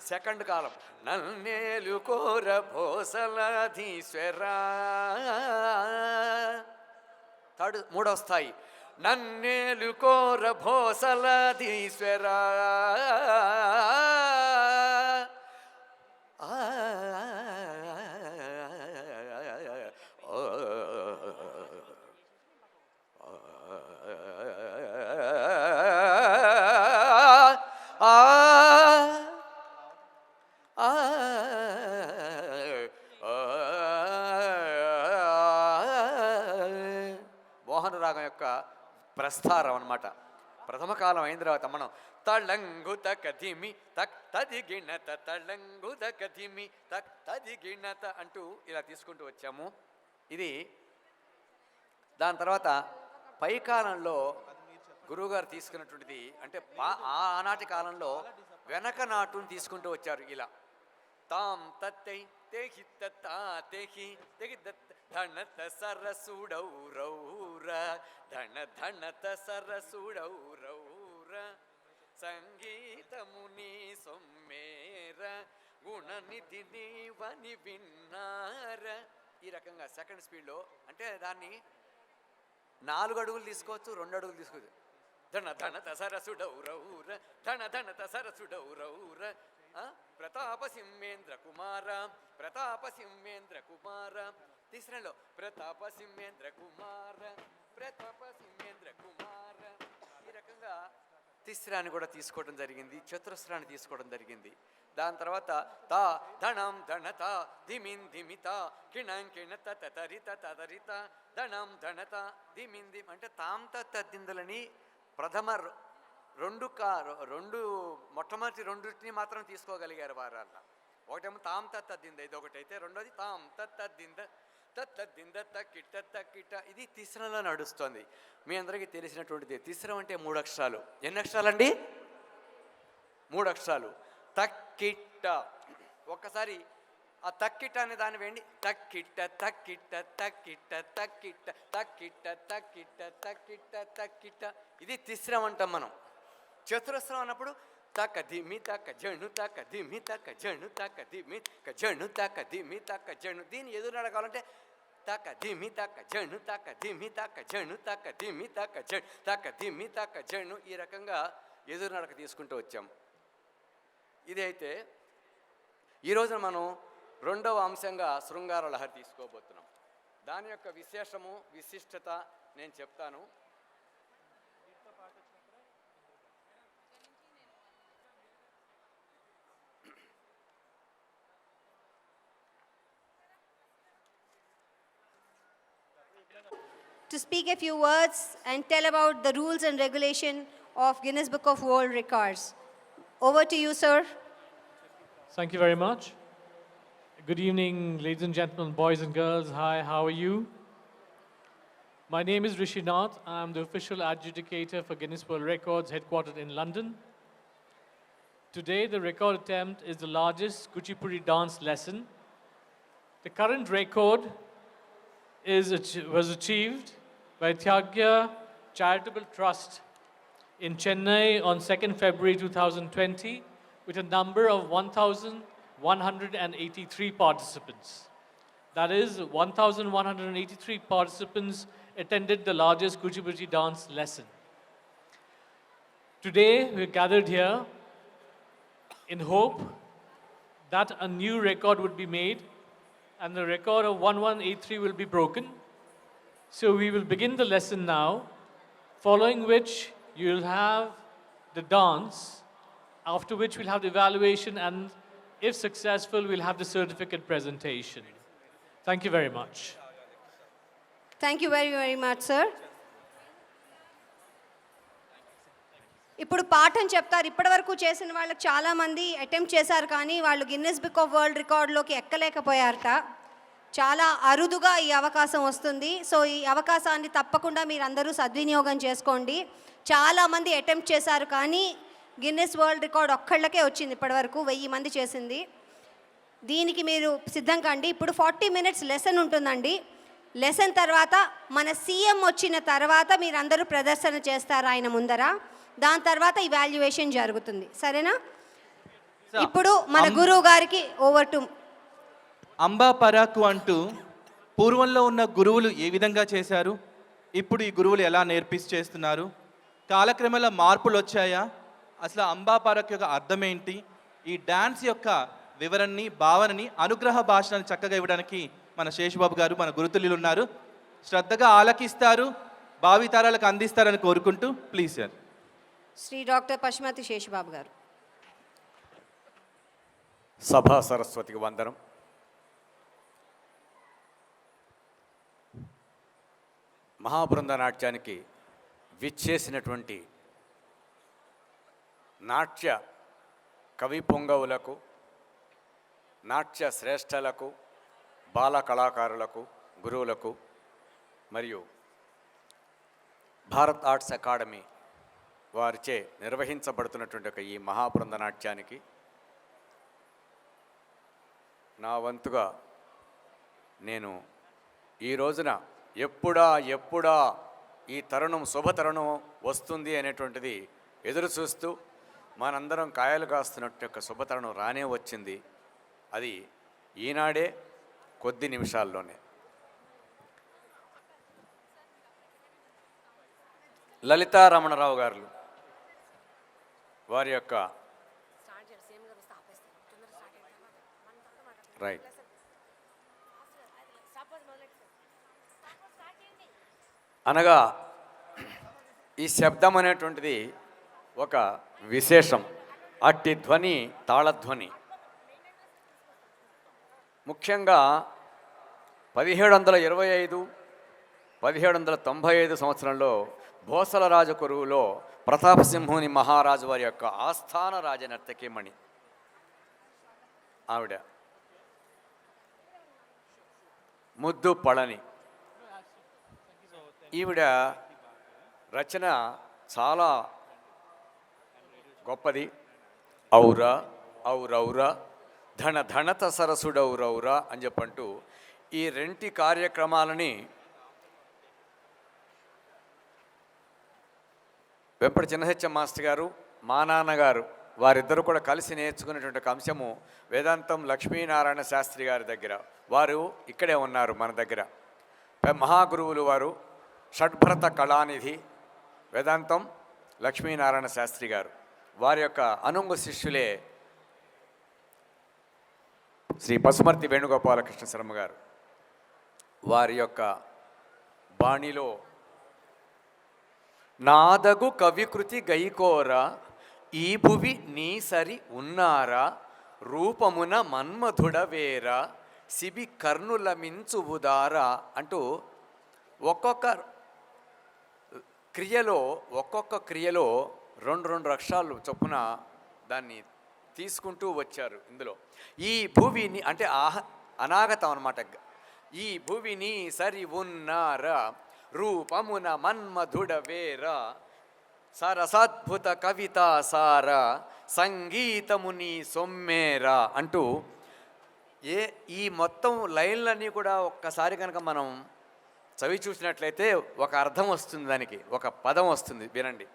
సెకండ్ కాలం నన్నేలుకోర భోసలాధీశ్వర. మూడవ స్థాయి నన్నేలుకోర భోసలాధీశ్వర. మోహన రాగం యొక్క ప్రస్థారం అన్నమాట. ప్రథమ కాలం అయిన తర్వాత మనం తళంగుత కధిమి తక్ తది గిణత తళంగుత కధిమి తక్ తది గిణత అంటూ ఇలా తీసుకుంటూ వచ్చాము. ఇది దాని తర్వాత పై కాలంలో గురువుగారు తీసుకున్నటువంటిది అంటే ఆనాటి కాలంలో వెనక నాటుని తీసుకుంటూ వచ్చారు. ఇలా తాం తత్తై తెహి తత్తా తెహి తెహి ధనత సరసుడౌరౌర ధన ధనత సరసుడౌరౌర సంగీతముని సొమ్మేర గుణనిధి నీవని విన్నార. ఈ రకంగా సెకండ్ స్పీడ్లో అంటే దాన్ని 4 అడుగులు తీసుకోవచ్చు, 2 అడుగులు తీసుకోవచ్చు. ధన ధనత సరసుడౌరౌర ధన ధనత సరసుడౌరౌర ప్రతాప సింహేంద్ర కుమార ప్రతాప సింహేంద్ర కుమార. తీసరలో ప్రతాప సింహేంద్ర కుమార ప్రతాప సింహేంద్ర కుమార. ఈ రకంగా తిస్రాన్ని కూడా తీసుకోవడం జరిగింది, చతురస్రాన్ని తీసుకోవడం జరిగింది. దాని తర్వాత తా ధనం ధనత ధిమిన్ ధిమిత కిణం కిణత తతరిత తదరిత ధనం ధనత ధిమిన్ ధిమ్ అంటే తాం తద్దిందులని ప్రథమ రెండు మొట్టమొదటి రెండింటిని మాత్రం తీసుకోగలిగారు వారల్లా. ఒకటేమో తాం తద్దింద, ఇది ఒకటైతే రెండోది తాం తద్దింద తద్దింద తక్కిట తక్కిట. ఇది తిస్రంలో నడుస్తుంది. మీ అందరికీ తెలిసినటువంటిది. తిస్రం అంటే 3 అక్షరాలు. ఎన్ని అక్షరాలండి? 3 అక్షరాలు. తక్కిట్ట. ఒక్కసారి ఆ తక్కిట్ట అనే దాన్ని వేయండి. తక్కిట్ట తక్కిట్ట తక్కిట్ట తక్కిట్ట తక్కిట్ట తక్కిట్ట తక్కిట్ట తక్కిట్ట. ఇది తిస్రం అంటాం మనం. చతురస్రం అన్నప్పుడు తక్క ధిమి తక్క జణు తక్క ధిమి తక్క జణు తక్క ధిమి జణు తక్క ధిమి తక్క జణు. దీన్ని ఎదురు నడకాలంటే తక్క ధిమి తక్క జణు తక్క ధిమి తక్క జణు తక్క ధిమి తక్క జణు తక్క ధిమి తక్క జణు. ఈ రకంగా ఎదురు నడక తీసుకుంటూ వచ్చాం. ఇదైతే ఈరోజున మనం 2వ అంశంగా శృంగార లహరి తీసుకోబోతున్నాం. దాని యొక్క విశేషము విశిష్టత నేను చెప్తాను. To speak a few words and tell about the rules and regulation of Guinness Book of World Records. Over to you, sir. Thank you very much. Good evening, ladies and gentlemen, boys and girls. Hi, how are you? My name is Rishi Nath. I'm the official adjudicator for Guinness World Records, headquartered in London. Today, the record attempt is the largest Kuchipudi dance lesson. The current record was achieved by Tyagya Charitable Trust in Chennai on 2nd February 2020 with a number of 1,183 participants. That is, 1,183 participants attended the largest Kuchipudi dance lesson. Today, we're gathered here in hope that a new record would be made and the record of 1183 will be broken. So we will begin the lesson now, following which you will have the dance, after which we'll have the evaluation, and if successful, we'll have the certificate presentation. Thank you very much. Thank you very, very much, sir. ఇప్పుడు పాఠం చెప్తారు. ఇప్పటివరకు చేసిన వాళ్ళకి చాలామంది attempt చేశారు, కానీ వాళ్ళు గిన్నెస్ బుక్ ఆఫ్ వరల్డ్ రికార్డులోకి ఎక్కలేకపోయారట. చాలా అరుదుగా ఈ అవకాశం వస్తుంది. సో ఈ అవకాశాన్ని తప్పకుండా మీరు అందరూ సద్వినియోగం చేసుకోండి. చాలామంది అటెంప్ట్ చేశారు, కానీ గిన్నెస్ వరల్డ్ రికార్డ్ ఒక్కళ్ళకే వచ్చింది. ఇప్పటివరకు 1000 మంది చేసింది. దీనికి మీరు సిద్ధం కండి. ఇప్పుడు 40 minutes లెసన్ ఉంటుందండి. లెసన్ తర్వాత మన సీఎం వచ్చిన తర్వాత మీరందరూ ప్రదర్శన చేస్తారు ఆయన ముందర. దాని తర్వాత ఇవాల్యుయేషన్ జరుగుతుంది. సరేనా? ఇప్పుడు మన గురువు గారికి ఓవర్ టు. అంబా పరాకు అంటూ పూర్వంలో ఉన్న గురువులు ఏ విధంగా చేశారు, ఇప్పుడు ఈ గురువులు ఎలా చేస్తున్నారు, కాలక్రమేణా మార్పులు వచ్చాయా, అసలు అంబా పరాకు యొక్క అర్థం ఏంటి, ఈ డాన్స్ యొక్క వివరణని భావనని అనుగ్రహ భాషను చక్కగా ఇవ్వడానికి మన శేషబాబు గారు మన గురుతుల్యులు ఉన్నారు. శ్రద్ధగా ఆలకిస్తారు, భావితరాలకు అందిస్తారని కోరుకుంటూ please sir. Sri doctor Pashumati Seshababu గారు. సభా సరస్వతికి వందనం. మహాబృంద నాట్యానికి విచ్చేసినటువంటి నాట్య కవి పొంగవులకు, నాట్య శ్రేష్టలకు, బాల కళాకారులకు, గురువులకు మరియు భారత్ ఆర్ట్స్ అకాడమీ వారిచే నిర్వహించబడుతున్నటువంటి ఈ మహాబృంద నాట్యానికి నా వంతుగా నేను ఈ రోజున ఎప్పుడా ఈ తరుణం శుభతరుణం వస్తుంది అనేటువంటిది ఎదురు చూస్తూ మనందరం కాయలు కాస్తున్నట్టు యొక్క శుభతరుణం రానే వచ్చింది. అది ఈనాడే, కొద్ది నిమిషాల్లోనే. లలితారమణరావు గారు వారి యొక్క రైట్ అనగా ఈ శబ్దం అనేటువంటిది ఒక విశేషం. అట్టి ధ్వని తాళధ్వని. ముఖ్యంగా 1725, 1795 సంవత్సరంలో భోసల రాజకొరువులో ప్రతాపసింహుని మహారాజు వారి యొక్క ఆస్థాన రాజనర్తకీమణి ఆవిడ ముద్దు పళని. ఈవిడ రచన చాలా గొప్పది. ఔరా ఔరౌరా ధన ధనత సరసుడౌరౌరా అని చెప్పంటూ ఈ రెంటి కార్యక్రమాలని వెంపటి చిన్నహెచ్ఎం మాస్టర్ గారు, మా నాన్నగారు వారిద్దరూ కూడా కలిసి నేర్చుకునేటువంటి ఒక అంశము వేదాంతం లక్ష్మీనారాయణ శాస్త్రి గారి దగ్గర. వారు ఇక్కడే ఉన్నారు మన దగ్గర. మహాగురువులు వారు షడ్భరత కళానిధి వేదాంతం లక్ష్మీనారాయణ శాస్త్రి గారు. వారి యొక్క అనుంగు శిష్యులే శ్రీ పసుమర్తి వేణుగోపాలకృష్ణ శర్మ గారు. వారి యొక్క బాణిలో నాదగు కవికృతి గైకోర ఈ భువి నీ సరి ఉన్నారా రూపమున మన్మధుడవేరా శిబి కర్ణుల మించువుదారా అంటూ ఒక్కొక్క క్రియలో రెండు అక్షరాలు చొప్పున దాన్ని తీసుకుంటూ వచ్చారు. ఇందులో ఈ భువిని అంటే అనాగతం అన్నమాట. ఈ భువిని సరి ఉన్నారా రూపమున మన్మధుడవేరా సరసాద్భుత కవిత సార సంగీతముని సొమ్మేరా అంటూ ఈ మొత్తం లైన్లన్నీ కూడా ఒక్కసారి కనుక మనం చవి చూసినట్లయితే ఒక అర్థం వస్తుంది, దానికి ఒక పదం వస్తుంది. వినండి.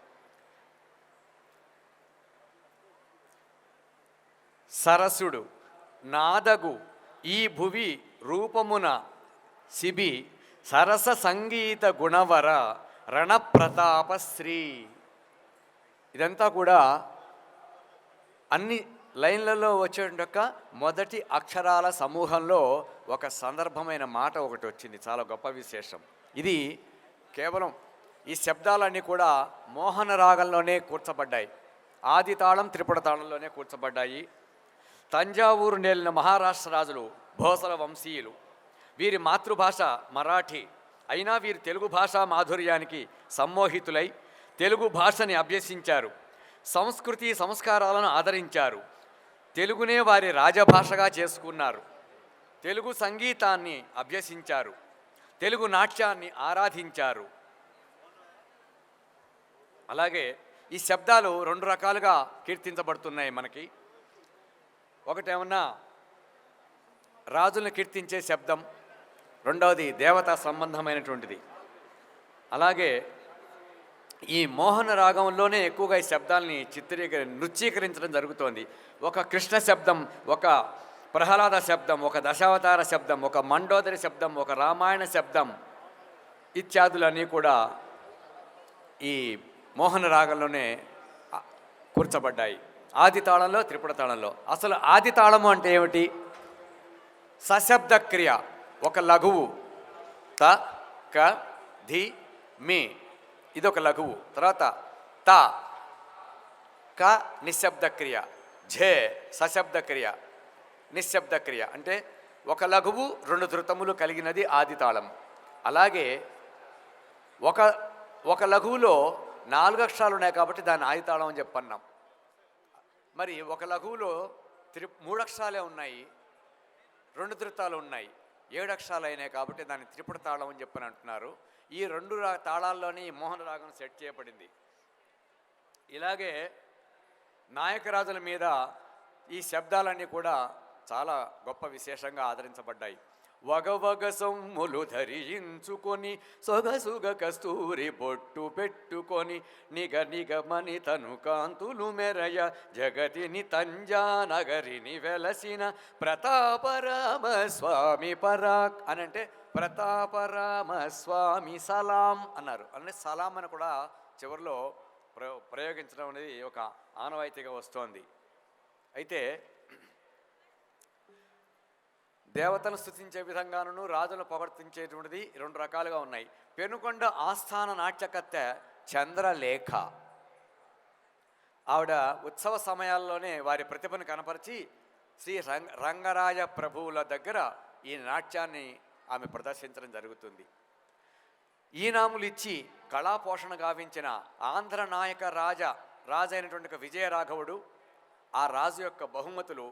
సరసుడు నాదగు ఈ భువి రూపమున శిబి సరస సంగీత గుణవర రణప్రతాప శ్రీ. ఇదంతా కూడా అన్ని లైన్లలో వచ్చేటువంటి యొక్క మొదటి అక్షరాల సమూహంలో ఒక సందర్భమైన మాట ఒకటి వచ్చింది. చాలా గొప్ప విశేషం ఇది. కేవలం ఈ శబ్దాలన్నీ కూడా మోహన రాగంలోనే కూర్చబడ్డాయి. ఆది తాళం త్రిపుట తాళంలోనే కూర్చబడ్డాయి. తంజావూరు నేలిన మహారాష్ట్ర రాజులు భోసల వంశీయులు. వీరి మాతృభాష మరాఠీ అయినా వీరు తెలుగు భాషా మాధుర్యానికి సమ్మోహితులై తెలుగు భాషని అభ్యసించారు. సంస్కృతి సంస్కారాలను ఆదరించారు. తెలుగునే వారి రాజభాషగా చేసుకున్నారు. తెలుగు సంగీతాన్ని అభ్యసించారు. తెలుగు నాట్యాన్ని ఆరాధించారు. అలాగే ఈ శబ్దాలు రెండు రకాలుగా కీర్తించబడుతున్నాయి మనకి. ఒకటేమన్నా రాజులను కీర్తించే శబ్దం, రెండవది దేవతా సంబంధమైనటువంటిది. అలాగే ఈ మోహన రాగంలోనే ఎక్కువగా ఈ శబ్దాలని నృత్యీకరించడం జరుగుతోంది. ఒక కృష్ణ శబ్దం, ఒక ప్రహ్లాద శబ్దం, ఒక దశావతార శబ్దం, ఒక మండోదరి శబ్దం, ఒక రామాయణ శబ్దం ఇత్యాదులన్నీ కూడా ఈ మోహన రాగంలోనే కూర్చబడ్డాయి. ఆది తాళంలో త్రిపుట తాళంలో. అసలు ఆది తాళము అంటే ఏమిటి? సశబ్ద క్రియ, ఒక లఘువు త క ధి మీ, ఇదొక లఘువు. తర్వాత త క నిశ్శబ్ద క్రియ, ఝే సశబ్ద క్రియ, నిశ్శబ్ద క్రియ. అంటే ఒక లఘువు రెండు ధృతములు కలిగినది ఆది తాళం. అలాగే ఒక లఘువులో 4 అక్షరాలు ఉన్నాయి కాబట్టి దాన్ని ఆదితాళం అని చెప్పన్నాం. మరి ఒక లఘువులో 3 అక్షరాలే ఉన్నాయి, 2 ధృతాలు ఉన్నాయి, 7 అక్షరాలు అయినాయి కాబట్టి దాన్ని త్రిపుట తాళం అని చెప్పని అంటున్నారు. ఈ 2 తాళాల్లోనే ఈ మోహన రాగం సెట్ చేయబడింది. ఇలాగే నాయకరాజుల మీద ఈ శబ్దాలన్నీ కూడా చాలా గొప్ప విశేషంగా ఆదరించబడ్డాయి. వగవగ సొమ్ములు ధరించుకొని సొగసుగ కస్తూరి బొట్టు పెట్టుకొని నిగ నిగమని తను కాంతులు మెరయ జగతిని తంజానగరిని వెలసిన ప్రతాపరామ స్వామి పరాక్ అని అంటే ప్రతాపరామ స్వామి సలాం అన్నారు. అంటే సలాం అని కూడా చివరిలో ప్రయోగించడం అనేది ఒక ఆనవాయితీగా వస్తోంది. అయితే దేవతను స్తుతించే విధంగాను రాజులను పొగడ్తించేటువంటిది 2 రకాలుగా ఉన్నాయి. పెనుకొండ ఆస్థాన నాట్యకర్త చంద్రలేఖ ఆవిడ ఉత్సవ సమయాల్లోనే వారి ప్రతిభను కనపరిచి శ్రీ రంగరాజ ప్రభువుల దగ్గర ఈ నాట్యాన్ని ఆమె ప్రదర్శించడం జరుగుతుంది. ఈనాములు ఇచ్చి కళాపోషణ గావించిన ఆంధ్ర నాయక రాజైనటువంటి విజయరాఘవుడు ఆ రాజు యొక్క బహుమతులు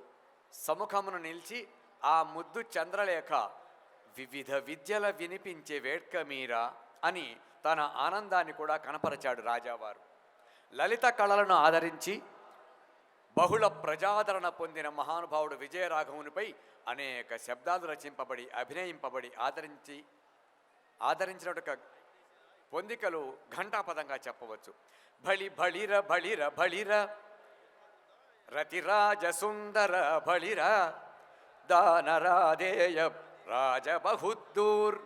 సముఖమును నిలిచి ఆ ముద్దు చంద్రలేఖ వివిధ విద్యల వినిపించే వేడ్క మీరా అని తన ఆనందాన్ని కూడా కనపరచాడు రాజావారు. లలిత కళలను ఆదరించి బహుళ ప్రజాదరణ పొందిన మహానుభావుడు విజయరాఘవునిపై అనేక శబ్దాలు రచింపబడి అభినయింపబడి ఆదరించినటువంటి పొందికలు ఘంటాపదంగా చెప్పవచ్చు. బళి బళిర బళిర బళిర రతిరాజ సుందర బళిర దానరాధేయ రాజ బహుద్దూర్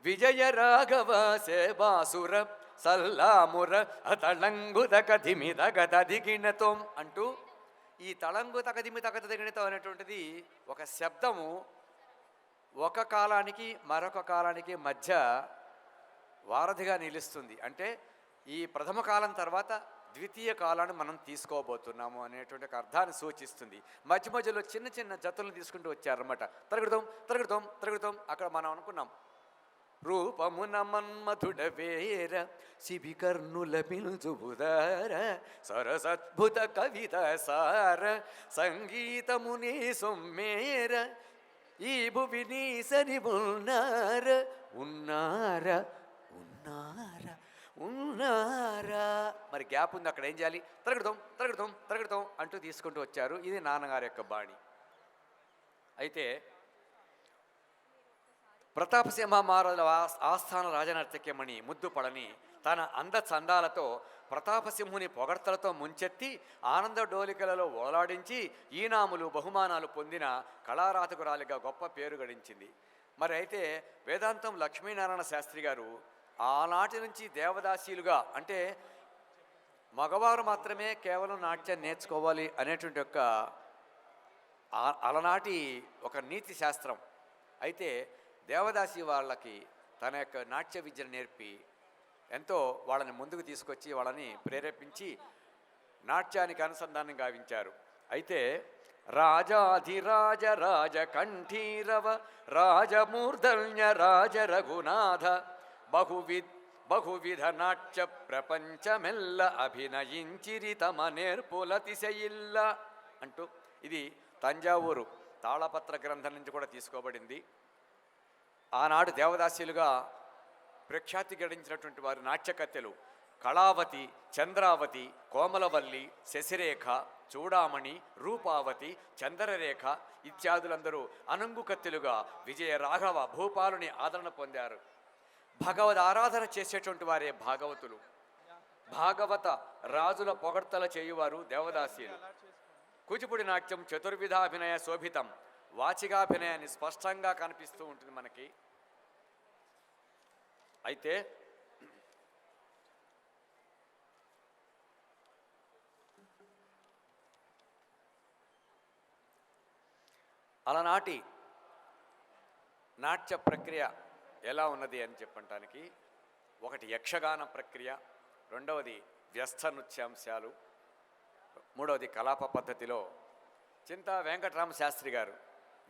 విజయ రాఘవ సేవాసుర సల్లాముర అతళంగు తకధిమి తగదిగిణతం అంటూ ఈ తళంగు తకధిమి తగదిగిణతం అనేటువంటిది ఒక శబ్దము ఒక కాలానికి మరొక కాలానికి మధ్య వారధిగా నిలుస్తుంది. అంటే ఈ ప్రథమ కాలం తర్వాత ద్వితీయ కాలాన్ని మనం తీసుకోబోతున్నాము అనేటువంటి ఒక అర్థాన్ని సూచిస్తుంది. మధ్య మధ్యలో చిన్న చిన్న జతులను తీసుకుంటూ వచ్చారన్నమాట. తరగడతాం తరగడతాం తరగడతాం అక్కడ మనం అనుకున్నాం రూపమున మన్మధుడ వేర శిబికర్ణుల పిలుచుబుదార సరసద్భుత కవిత సార సంగీతముని సొమ్మేర ఈ భువిని సరి ఉన్నారా మరి గ్యాప్ ఉంది, అక్కడ ఏం చేయాలి? తరగడతాం తరగడతాం తరగడతాం అంటూ తీసుకుంటూ వచ్చారు. ఇది నాన్నగారి యొక్క బాణి. అయితే ప్రతాపసింహ మహారాజుల ఆస్థాన రాజనర్తక్యమణి ముద్దుపడని తన అందచందాలతో ప్రతాపసింహుని పొగడ్తలతో ముంచెత్తి ఆనంద డోలికలలో ఓలాడించి ఈనాములు బహుమానాలు పొందిన కళారాతకురాలిగా గొప్ప పేరు గడించింది. మరి అయితే వేదాంతం లక్ష్మీనారాయణ శాస్త్రి గారు ఆనాటి నుంచి దేవదాసీలుగా అంటే మగవారు మాత్రమే కేవలం నాట్యం నేర్చుకోవాలి అనేటువంటి ఒక అలనాటి ఒక నీతి శాస్త్రం. అయితే దేవదాసి వాళ్ళకి తన యొక్క నాట్య విద్యను నేర్పి ఎంతో వాళ్ళని ముందుకు తీసుకొచ్చి వాళ్ళని ప్రేరేపించి నాట్యానికి అనుసంధానం గావించారు. అయితే రాజాధిరాజ రాజకంఠీరవ రాజమూర్ధన్య రాజ రఘునాథ బహువిధ నాట్య ప్రపంచమెల్ల అభినయించిరి తమ నేర్పులతిశయిల్ల అంటూ ఇది తంజావూరు తాళపత్ర గ్రంథం నుంచి కూడా తీసుకోబడింది. ఆనాడు దేవదాసీలుగా ప్రఖ్యాతి గడించినటువంటి వారి నాట్యకత్తెలు కళావతి, చంద్రావతి, కోమలవల్లి, శశిరేఖ, చూడామణి, రూపావతి, చంద్రరేఖ ఇత్యాదులందరూ అనంగుకత్తెలుగా విజయ రాఘవ భూపాలుని ఆదరణ పొందారు. భగవద్ ఆరాధన చేసేటువంటి వారే భాగవతులు. భాగవత రాజుల పొగడ్తల చేయువారు దేవదాసీలు. కూచిపూడి నాట్యం చతుర్విధాభినయ శోభితం. వాచికాభినయాన్ని స్పష్టంగా కనిపిస్తూ ఉంటుంది మనకి. అయితే అలనాటి నాట్య ప్రక్రియ ఎలా ఉన్నది అని చెప్పడానికి ఒకటి యక్షగాన ప్రక్రియ, రెండవది వ్యస్థ నృత్యాంశాలు, మూడవది కలాప పద్ధతిలో చింతా వెంకటరామ శాస్త్రి గారు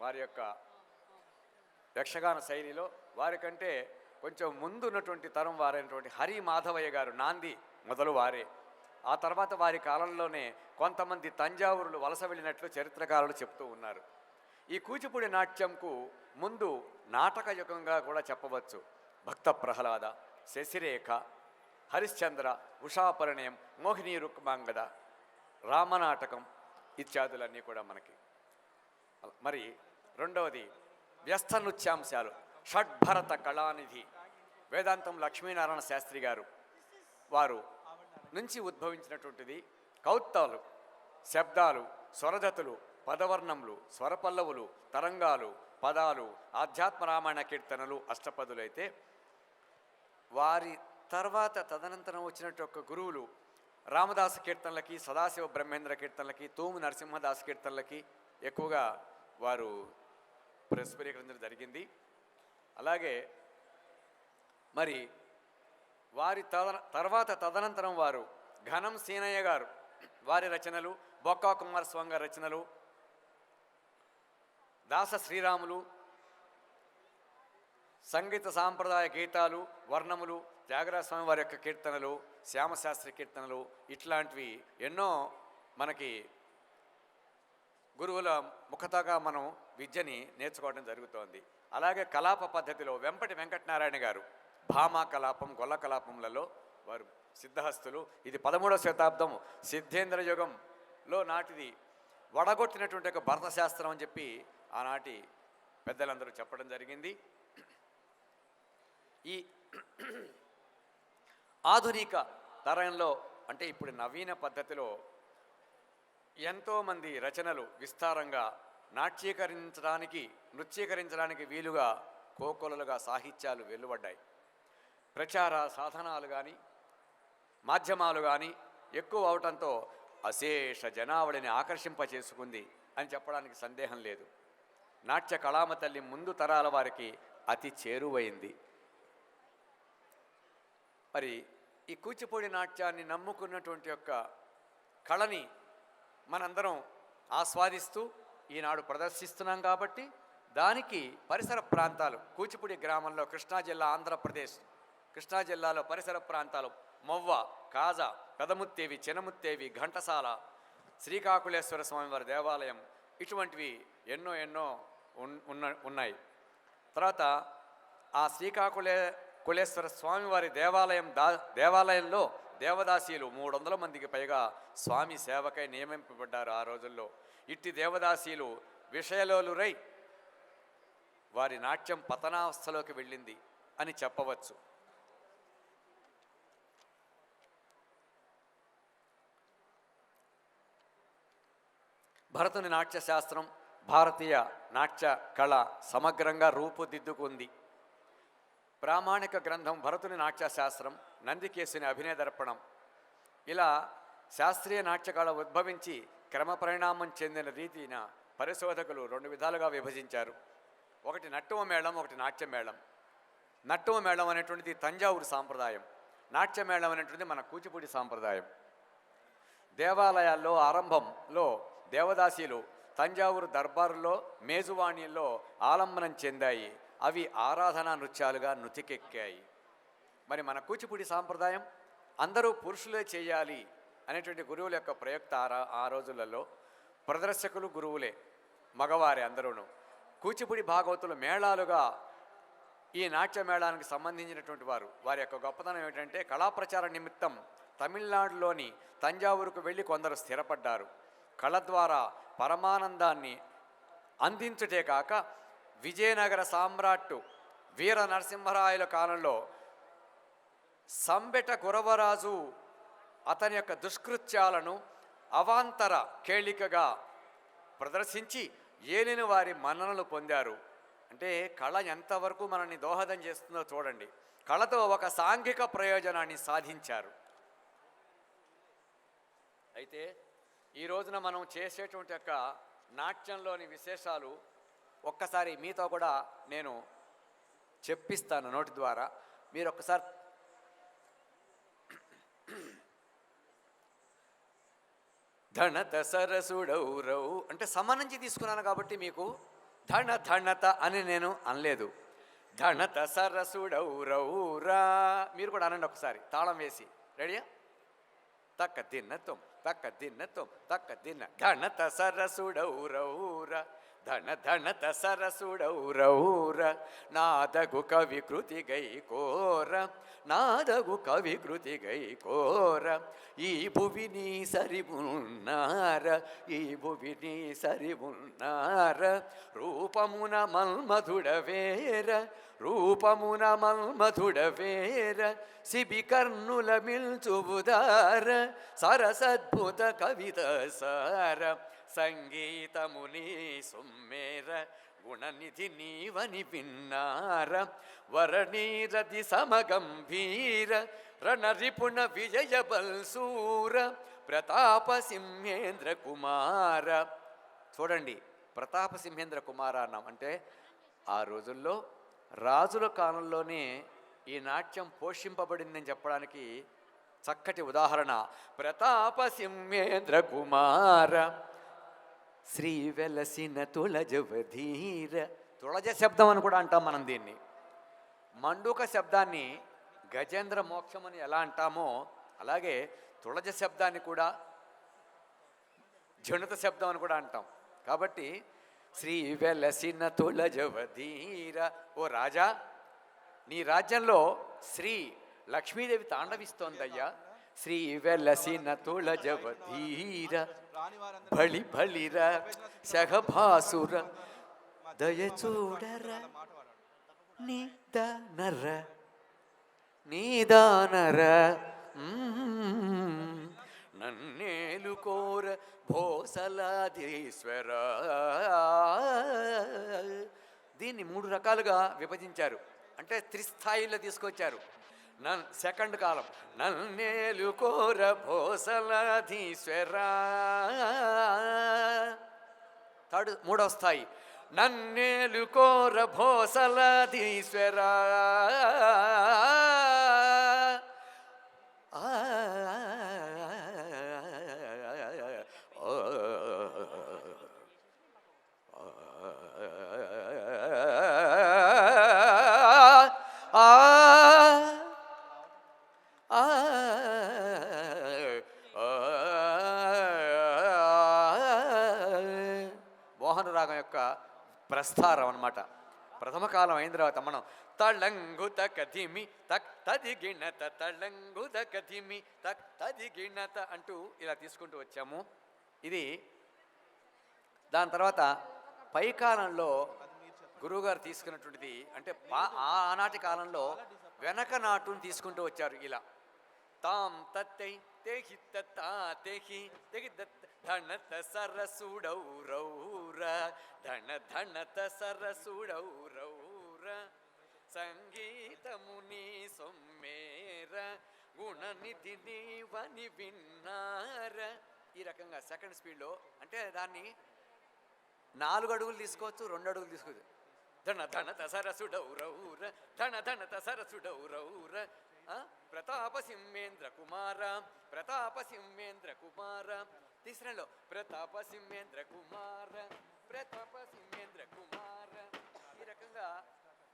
వారి యొక్క యక్షగాన శైలిలో వారికంటే కొంచెం ముందు ఉన్నటువంటి తరం వారైనటువంటి హరి మాధవయ్య గారు నాంది మొదలు వారే. ఆ తర్వాత వారి కాలంలోనే కొంతమంది తంజావూరులు వలస వెళ్ళినట్లు చరిత్రకారులు చెప్తూ ఉన్నారు. ఈ కూచిపూడి నాట్యంకు ముందు నాటక యుగంగా కూడా చెప్పవచ్చు. భక్త ప్రహ్లాద, శశిరేఖ, హరిశ్చంద్ర, ఉషాపరిణయం, మోహిని రుక్మాంగద, రామనాటకం ఇత్యాదులన్నీ కూడా మనకి. మరి రెండవది వ్యస్త నృత్యాంశాలు. షడ్భరత కళానిధి వేదాంతం లక్ష్మీనారాయణ శాస్త్రి గారు వారు నుంచి ఉద్భవించినటువంటిది కౌత్తాలు, శబ్దాలు, స్వరజతులు, పదవర్ణములు, స్వరపల్లవులు, తరంగాలు, పదాలు, ఆధ్యాత్మ రామాయణ కీర్తనలు, అష్టపదులైతే వారి తర్వాత తదనంతరం వచ్చినట్టు ఒక గురువులు రామదాస కీర్తనలకి, సదాశివ బ్రహ్మేంద్ర కీర్తనలకి, తూము నరసింహదాస్ కీర్తనలకి ఎక్కువగా వారు పురస్కరించడం జరిగింది. అలాగే మరి వారి తర్వాత తదనంతరం వారు ఘనం సీనయ్య గారు వారి రచనలు, బొక్కా కుమారస్వామి గారి రచనలు, దాస శ్రీరాములు, సంగీత సాంప్రదాయ గీతాలు, వర్ణములు, త్యాగరాజ స్వామి వారి యొక్క కీర్తనలు, శ్యామశాస్త్రి కీర్తనలు ఇట్లాంటివి ఎన్నో మనకి గురువుల ముఖతగా మనం విద్యని నేర్చుకోవడం జరుగుతోంది. అలాగే కలాప పద్ధతిలో వెంపటి వెంకటనారాయణ గారు భామా కలాపం, గొల్ల కలాపములలో వారు సిద్ధహస్తులు. ఇది 13వ శతాబ్దం సిద్ధేంద్ర యుగంలో నాటిది వడగొట్టినటువంటి ఒక భరత శాస్త్రం అని చెప్పి ఆనాటి పెద్దలందరూ చెప్పడం జరిగింది. ఈ ఆధునిక తరంలో అంటే ఇప్పుడు నవీన పద్ధతిలో ఎంతోమంది రచనలు విస్తారంగా నాట్యీకరించడానికి, నృత్యీకరించడానికి వీలుగా కోకొలలుగా సాహిత్యాలు వెలువడ్డాయి. ప్రచార సాధనాలు కానీ మాధ్యమాలు కానీ ఎక్కువ అవటంతో అశేష జనావళిని ఆకర్షింపచేసుకుంది అని చెప్పడానికి సందేహం లేదు. నాట్య కళామ తల్లి ముందు తరాల వారికి అతి చేరువైంది. మరి ఈ కూచిపూడి నాట్యాన్ని నమ్ముకున్నటువంటి యొక్క కళని మనందరం ఆస్వాదిస్తూ ఈనాడు ప్రదర్శిస్తున్నాం కాబట్టి దానికి పరిసర ప్రాంతాలు కూచిపూడి గ్రామంలో కృష్ణా జిల్లా ఆంధ్రప్రదేశ్, కృష్ణా జిల్లాలో పరిసర ప్రాంతాలు మొవ్వ, కాజా, పెదముత్తేవి, చినముత్తేవి, ఘంటసాల, శ్రీకాకుళేశ్వర స్వామివారి దేవాలయం ఇటువంటివి ఎన్నో ఉన్నాయి. తర్వాత ఆ శ్రీకాకుళేశ్వర స్వామివారి దేవాలయంలో దేవదాసీలు 300 మందికి పైగా స్వామి సేవకై నియమింపబడ్డారు ఆ రోజుల్లో. ఇట్టి దేవదాసీలు విషయలోలురై వారి నాట్యం పతనావస్థలోకి వెళ్ళింది అని చెప్పవచ్చు. భరతుని నాట్యశాస్త్రం, భారతీయ నాట్య కళ సమగ్రంగా రూపుదిద్దుకుంది. ప్రామాణిక గ్రంథం భరతుని నాట్యశాస్త్రం, నందికేశుని అభినయ దర్పణం, ఇలా శాస్త్రీయ నాట్యకళ ఉద్భవించి క్రమపరిణామం చెందిన రీతిన పరిశోధకులు 2 విధాలుగా విభజించారు. ఒకటి నట్టువ మేళం, ఒకటి నాట్యమేళం. నట్టువ మేళం అనేటువంటిది తంజావూరు సాంప్రదాయం, నాట్యమేళం అనేటువంటిది మన కూచిపూడి సాంప్రదాయం. దేవాలయాల్లో ఆరంభంలో దేవదాసీలు తంజావూరు దర్బారులో, మేజువాణిల్లో ఆలంబనం చెందాయి. అవి ఆరాధనా నృత్యాలుగా నుతికెక్కాయి. మరి మన కూచిపూడి సాంప్రదాయం అందరూ పురుషులే చేయాలి అనేటువంటి గురువుల యొక్క ప్రయుక్త ఆ రోజులలో ప్రదర్శకులు గురువులే, మగవారే అందరూను. కూచిపూడి భాగవతులు మేళాలుగా ఈ నాట్య మేళానికి సంబంధించినటువంటి వారి యొక్క గొప్పతనం ఏమిటంటే కళాప్రచార నిమిత్తం తమిళనాడులోని తంజావూరుకు వెళ్ళి కొందరు స్థిరపడ్డారు. కళ ద్వారా పరమానందాన్ని అందించుటే కాక విజయనగర సామ్రాట్టు వీర నరసింహరాయల కాలంలో సంబెట గురవరాజు అతని యొక్క దుష్కృత్యాలను అవాంతర కేళికగా ప్రదర్శించి ఏలిన వారి మన్ననలు పొందారు. అంటే కళ ఎంతవరకు మనల్ని దోహదం చేస్తుందో చూడండి. కళతో ఒక సాంఘిక ప్రయోజనాన్ని సాధించారు. అయితే ఈ రోజున మనం చేసేటువంటి యొక్క నాట్యంలోని విశేషాలు ఒక్కసారి మీతో కూడా నేను చెప్పిస్తాను నోటి ద్వారా. మీరు ఒక్కసారి ధణత సరసుడౌరౌ అంటే సమ నుంచి తీసుకున్నాను కాబట్టి మీకు ధణత అని నేను అనలేదు. ధనత సరసుడౌరౌరా. మీరు కూడా అనండి ఒకసారి తాళం వేసి. రెడీయా? తక్క దిన్నతం తక్క దిన్నతం తక్క దిన్న ధనత సరసుడౌరౌర ధన ధనత సరసుడౌరౌర నాదగు కవి కృతి గై కోర నాదగు కవి కృతి గై కోర ఈ భువిని సరివున్నార ఈ భువిని సరివున్నార రూపమున మన్మధుడవేర రూపమున మన్మధుడవేర శిబి కర్ణుల మిల్చుబుదార సరసద్భుత కవిత సార సంగీతముని సుమ్మేర గుణనిధి నీవని పిన్నార వరణీరది సమగంభీర రణరిపుణ విజయ బల్సూర ప్రతాప సింహేంద్ర కుమార. చూడండి, ప్రతాప సింహేంద్ర కుమార అన్నాం అంటే ఆ రోజుల్లో రాజుల కాలంలోనే ఈ నాట్యం పోషింపబడిందని చెప్పడానికి చక్కటి ఉదాహరణ. ప్రతాప సింహేంద్ర కుమార శ్రీ వెలసిన తుళజవధీర. తుళజ శబ్దం అని కూడా అంటాం మనం దీన్ని. మండూక శబ్దాన్ని గజేంద్ర మోక్షం అని ఎలా అంటామో అలాగే తుళజ శబ్దాన్ని కూడా జనుత శబ్దం అని కూడా అంటాం. కాబట్టి శ్రీ వెలసిన తుళజవధీర. ఓ రాజా, నీ రాజ్యంలో శ్రీ లక్ష్మీదేవి తాండవిస్తోందయ్యా. శ్రీ వెలసిన తుళజవధీర బళి బళిర శఘభాసుర దయచూడర నీదానర నీదానర నన్నేలు కోర భోసలాధీశ్వర. దీన్ని 3 రకాలుగా విభజించారు, అంటే త్రిస్థాయిలో తీసుకొచ్చారు. సెకండ్ కాలం నన్నేలు కోర భోసలాధీశ్వర. మూడవ స్థాయి నన్నేలు కోర భోసలాధీశ్వర. మోహన రాగం యొక్క ప్రస్థారం అన్నమాట. ప్రథమ కాలం అయిన తర్వాత మనం తళంగుత కథిమి తక్ తది గిణత తళంగుత కథిమి తక్ తది గిణత అంటూ ఇలా తీసుకుంటూ వచ్చాము. ఇది దాని తర్వాత పై కాలంలో గురువుగారు తీసుకున్నటువంటిది, అంటే ఆనాటి కాలంలో వెనక నాటుని తీసుకుంటూ వచ్చారు. ఇలా తాం తత్తై తెహి తత్తా తెహి తెహి ధనత సరసుడౌరౌర ధన ధనత సరసుడౌరౌర సంగీతముని సొమ్మేర గుణనిధి నీవని విన్నార. ఈ రకంగా సెకండ్ స్పీడ్లో, అంటే దాన్ని 4 అడుగులు తీసుకోవచ్చు, 2 అడుగులు తీసుకోవచ్చు. ధన ధనత సరసుడౌరౌర ధన ధనత సరసుడౌరౌర ప్రతాప సింహేంద్ర కుమార ప్రతాప సింహేంద్ర కుమార. తీసరలో ప్రతాప సింహేంద్ర కుమార ప్రతాప సింహేంద్ర కుమార. ఈ రకంగా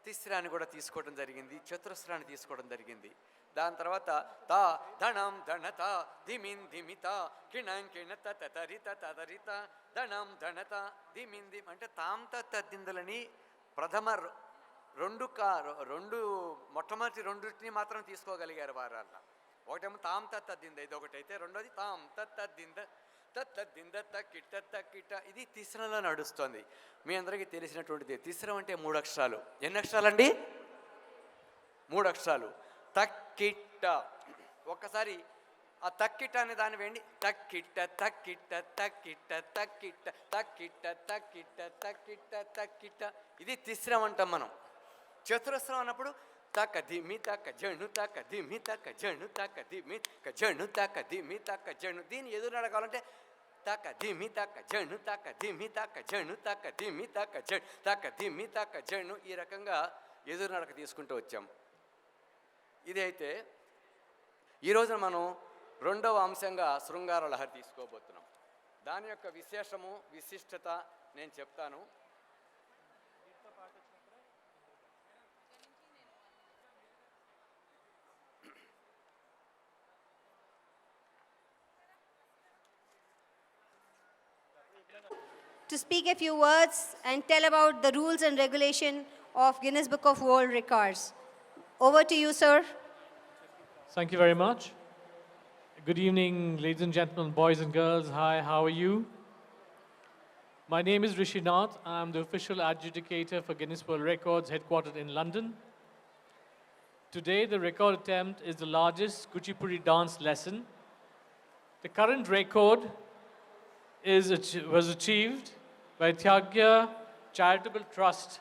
తిస్రాన్ని కూడా తీసుకోవడం జరిగింది, చతురస్రాన్ని తీసుకోవడం జరిగింది. దాని తర్వాత తా ధనం ధనత ధిమిన్ ధిమిత కిణం కిణత తతరిత తదరిత ధనం ధనత ధిమిన్ ధిమ్. అంటే తాంత తద్దిందులని ప్రథమ రెండు మొట్టమొదటి రెండుని మాత్రం తీసుకోగలిగారు వారు. అలా ఒకటేమో తాం తద్దింద, ఇది ఒకటైతే రెండోది తాం తద్దింద తద్దింద తక్కిట తక్కిట. ఇది తిస్రంలో నడుస్తుంది. మీ అందరికీ తెలిసినటువంటిది. తిస్రం అంటే 3 అక్షరాలు. ఎన్ని అక్షరాలండి? 3 అక్షరాలు. తక్కిట్ట. ఒక్కసారి ఆ తక్కిట్ట అనే దాన్ని వేయండి. తక్కిట్ట తక్కిట్ట తక్కిట్ట తక్కిట్ట తక్కిట్ట తక్కిట్ట తక్కిట్ట తక్కిట్ట. ఇది తిస్రం అంటాం మనం. చతురస్రం అన్నప్పుడు తక్క ధిమి తక్క జణు తక్క ధిమి తక్క జణు తక్క ధిమి తక్క జణు తక్క ధిమి తక్క జణు. దీన్ని ఎదురు నడకాలంటే తక్క ధిమి తక్క జణు తక్క ధిమి తక్క జణు తక్క ధిమి తక్క జణు తక్క ధిమి తక్క జణు. ఈ రకంగా ఎదురు నడక తీసుకుంటూ వచ్చాం. ఇది అయితే ఈరోజున మనం 2వ అంశంగా శృంగార లహరి తీసుకోబోతున్నాం. దాని యొక్క విశేషము విశిష్టత నేను చెప్తాను. to speak a few words and tell about the rules and regulation of Guinness Book of World Records. Over to you, sir. Thank you very much. Good evening, ladies and gentlemen, boys and girls. Hi, how are you? My name is Rishi Nath. I'm the official adjudicator for Guinness World Records, headquartered in London. Today, the record attempt is the largest Kuchipudi dance lesson. The current record was achieved by Tyagya Charitable Trust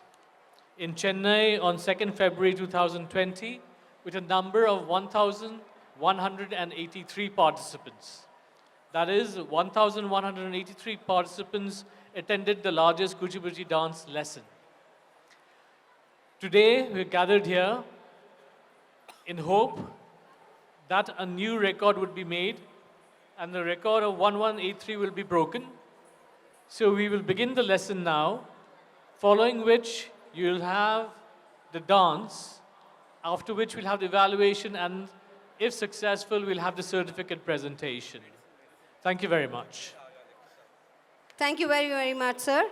in Chennai on 2nd February 2020 with a number of 1,183 participants. That is, 1,183 participants attended the largest Kuchipudi dance lesson. Today, we're gathered here in hope that a new record would be made and the record of 1183 will be broken. So we will begin the lesson now, following which you will have the dance, after which we'll have the evaluation, and if successful, we'll have the certificate presentation. Thank you very much. Thank you very, very much, sir.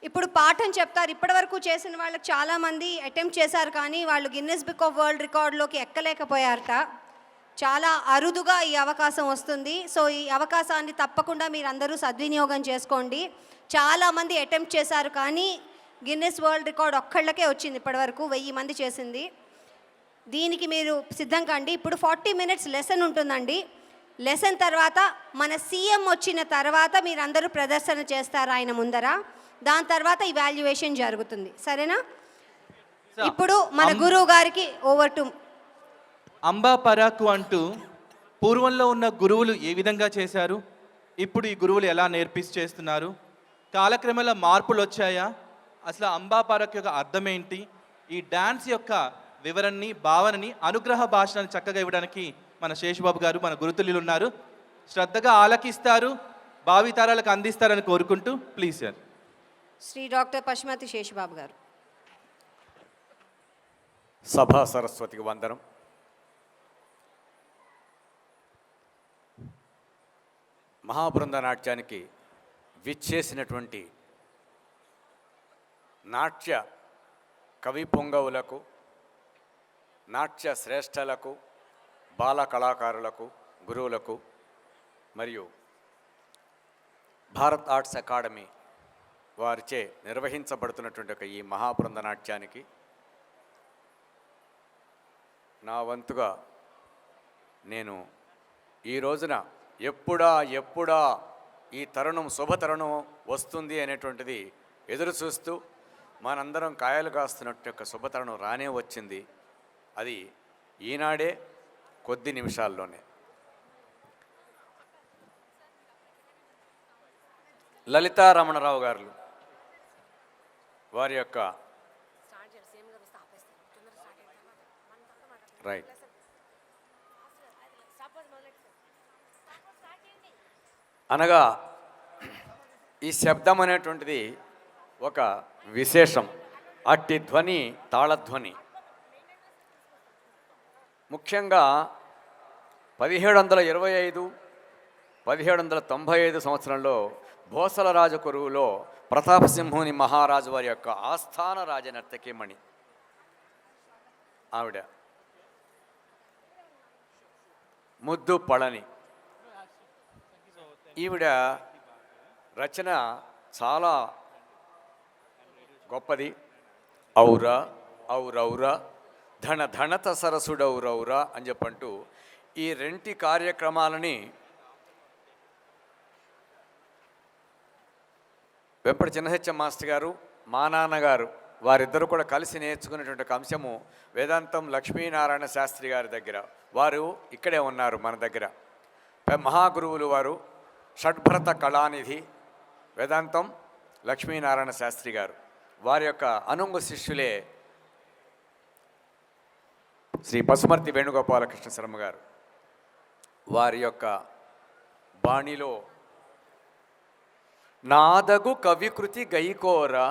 ఇప్పుడు పాఠం చెప్తారు. ఇప్పటివరకు చేసిన వాళ్ళకి చాలామంది attempt చేశారు, కానీ వాళ్ళు గిన్నెస్ బుక్ ఆఫ్ వరల్డ్ రికార్డులోకి ఎక్కలేకపోయారట. చాలా అరుదుగా ఈ అవకాశం వస్తుంది. సో ఈ అవకాశాన్ని తప్పకుండా మీరు అందరూ సద్వినియోగం చేసుకోండి. చాలామంది అటెంప్ట్ చేశారు, కానీ గిన్నెస్ వరల్డ్ రికార్డ్ ఒక్కళ్ళకే వచ్చింది ఇప్పటివరకు, 1000 మంది చేసింది. దీనికి మీరు సిద్ధం కండి. ఇప్పుడు 40 minutes లెసన్ ఉంటుందండి. లెసన్ తర్వాత మన సీఎం వచ్చిన తర్వాత మీరందరూ ప్రదర్శన చేస్తారు ఆయన ముందర. దాని తర్వాత ఇవాల్యుయేషన్ జరుగుతుంది. సరేనా? ఇప్పుడు మన గురువు గారికి ఓవర్ టు. అంబా పరాకు అంటూ పూర్వంలో ఉన్న గురువులు ఏ విధంగా చేశారు, ఇప్పుడు ఈ గురువులు ఎలా చేస్తున్నారు, కాలక్రమేణా మార్పులు వచ్చాయా, అసలు అంబా పరాకు యొక్క అర్థం ఏంటి, ఈ డ్యాన్స్ యొక్క వివరణని, భావనని, అనుగ్రహ భాషణని చక్కగా ఇవ్వడానికి మన శేషుబాబు గారు, మన గురుతుల్యులు ఉన్నారు. శ్రద్ధగా ఆలకిస్తారు, భావితరాలకు అందిస్తారని కోరుకుంటూ please sir. Sri doctor Pashumati Seshubabu గారు. సభా సరస్వతికి వందనం. మహాబృంద నాట్యానికి విచ్చేసినటువంటి నాట్య కవి పొంగవులకు, నాట్య శ్రేష్టలకు, బాల కళాకారులకు, గురువులకు మరియు భారత్ ఆర్ట్స్ అకాడమీ వారిచే నిర్వహించబడుతున్నటువంటి ఈ మహాబృంద నాట్యానికి నా వంతుగా నేను ఈ రోజున ఎప్పుడా ఈ తరుణం, శుభతరుణం వస్తుంది అనేటువంటిది ఎదురు చూస్తూ మనందరం కాయలు కాస్తున్నట్టు యొక్క శుభతరుణం రానే వచ్చింది. అది ఈనాడే, కొద్ది నిమిషాల్లోనే. లలితారమణరావు గారు వారి యొక్క రైట్ అనగా ఈ శబ్దం అనేటువంటిది ఒక విశేషం. అట్టి ధ్వని తాళధ్వని. ముఖ్యంగా 1725, 1795 సంవత్సరంలో భోసల రాజకొరువులో ప్రతాపసింహుని మహారాజు వారి యొక్క ఆస్థాన రాజనర్తకీమణి ఆవిడ ముద్దు పళని. ఈవిడ రచన చాలా గొప్పది. ఔరా ఔరౌరా ధన ధనత సరసుడౌరౌరా అని చెప్పంటూ ఈ రెంటి కార్యక్రమాలని వెంపటి చిన్నహెచ్చ మాస్టర్ గారు, మా నాన్నగారు వారిద్దరూ కూడా కలిసి నేర్చుకునేటువంటి అంశము వేదాంతం లక్ష్మీనారాయణ శాస్త్రి గారి దగ్గర. వారు ఇక్కడే ఉన్నారు మన దగ్గర. మహాగురువులు వారు షడ్భరత కళానిధి వేదాంతం లక్ష్మీనారాయణ శాస్త్రి గారు. వారి యొక్క అనుంగు శిష్యులే శ్రీ పశుమర్తి వేణుగోపాలకృష్ణ శర్మ గారు. వారి యొక్క బాణిలో నాదగు కవికృతి గైకోరా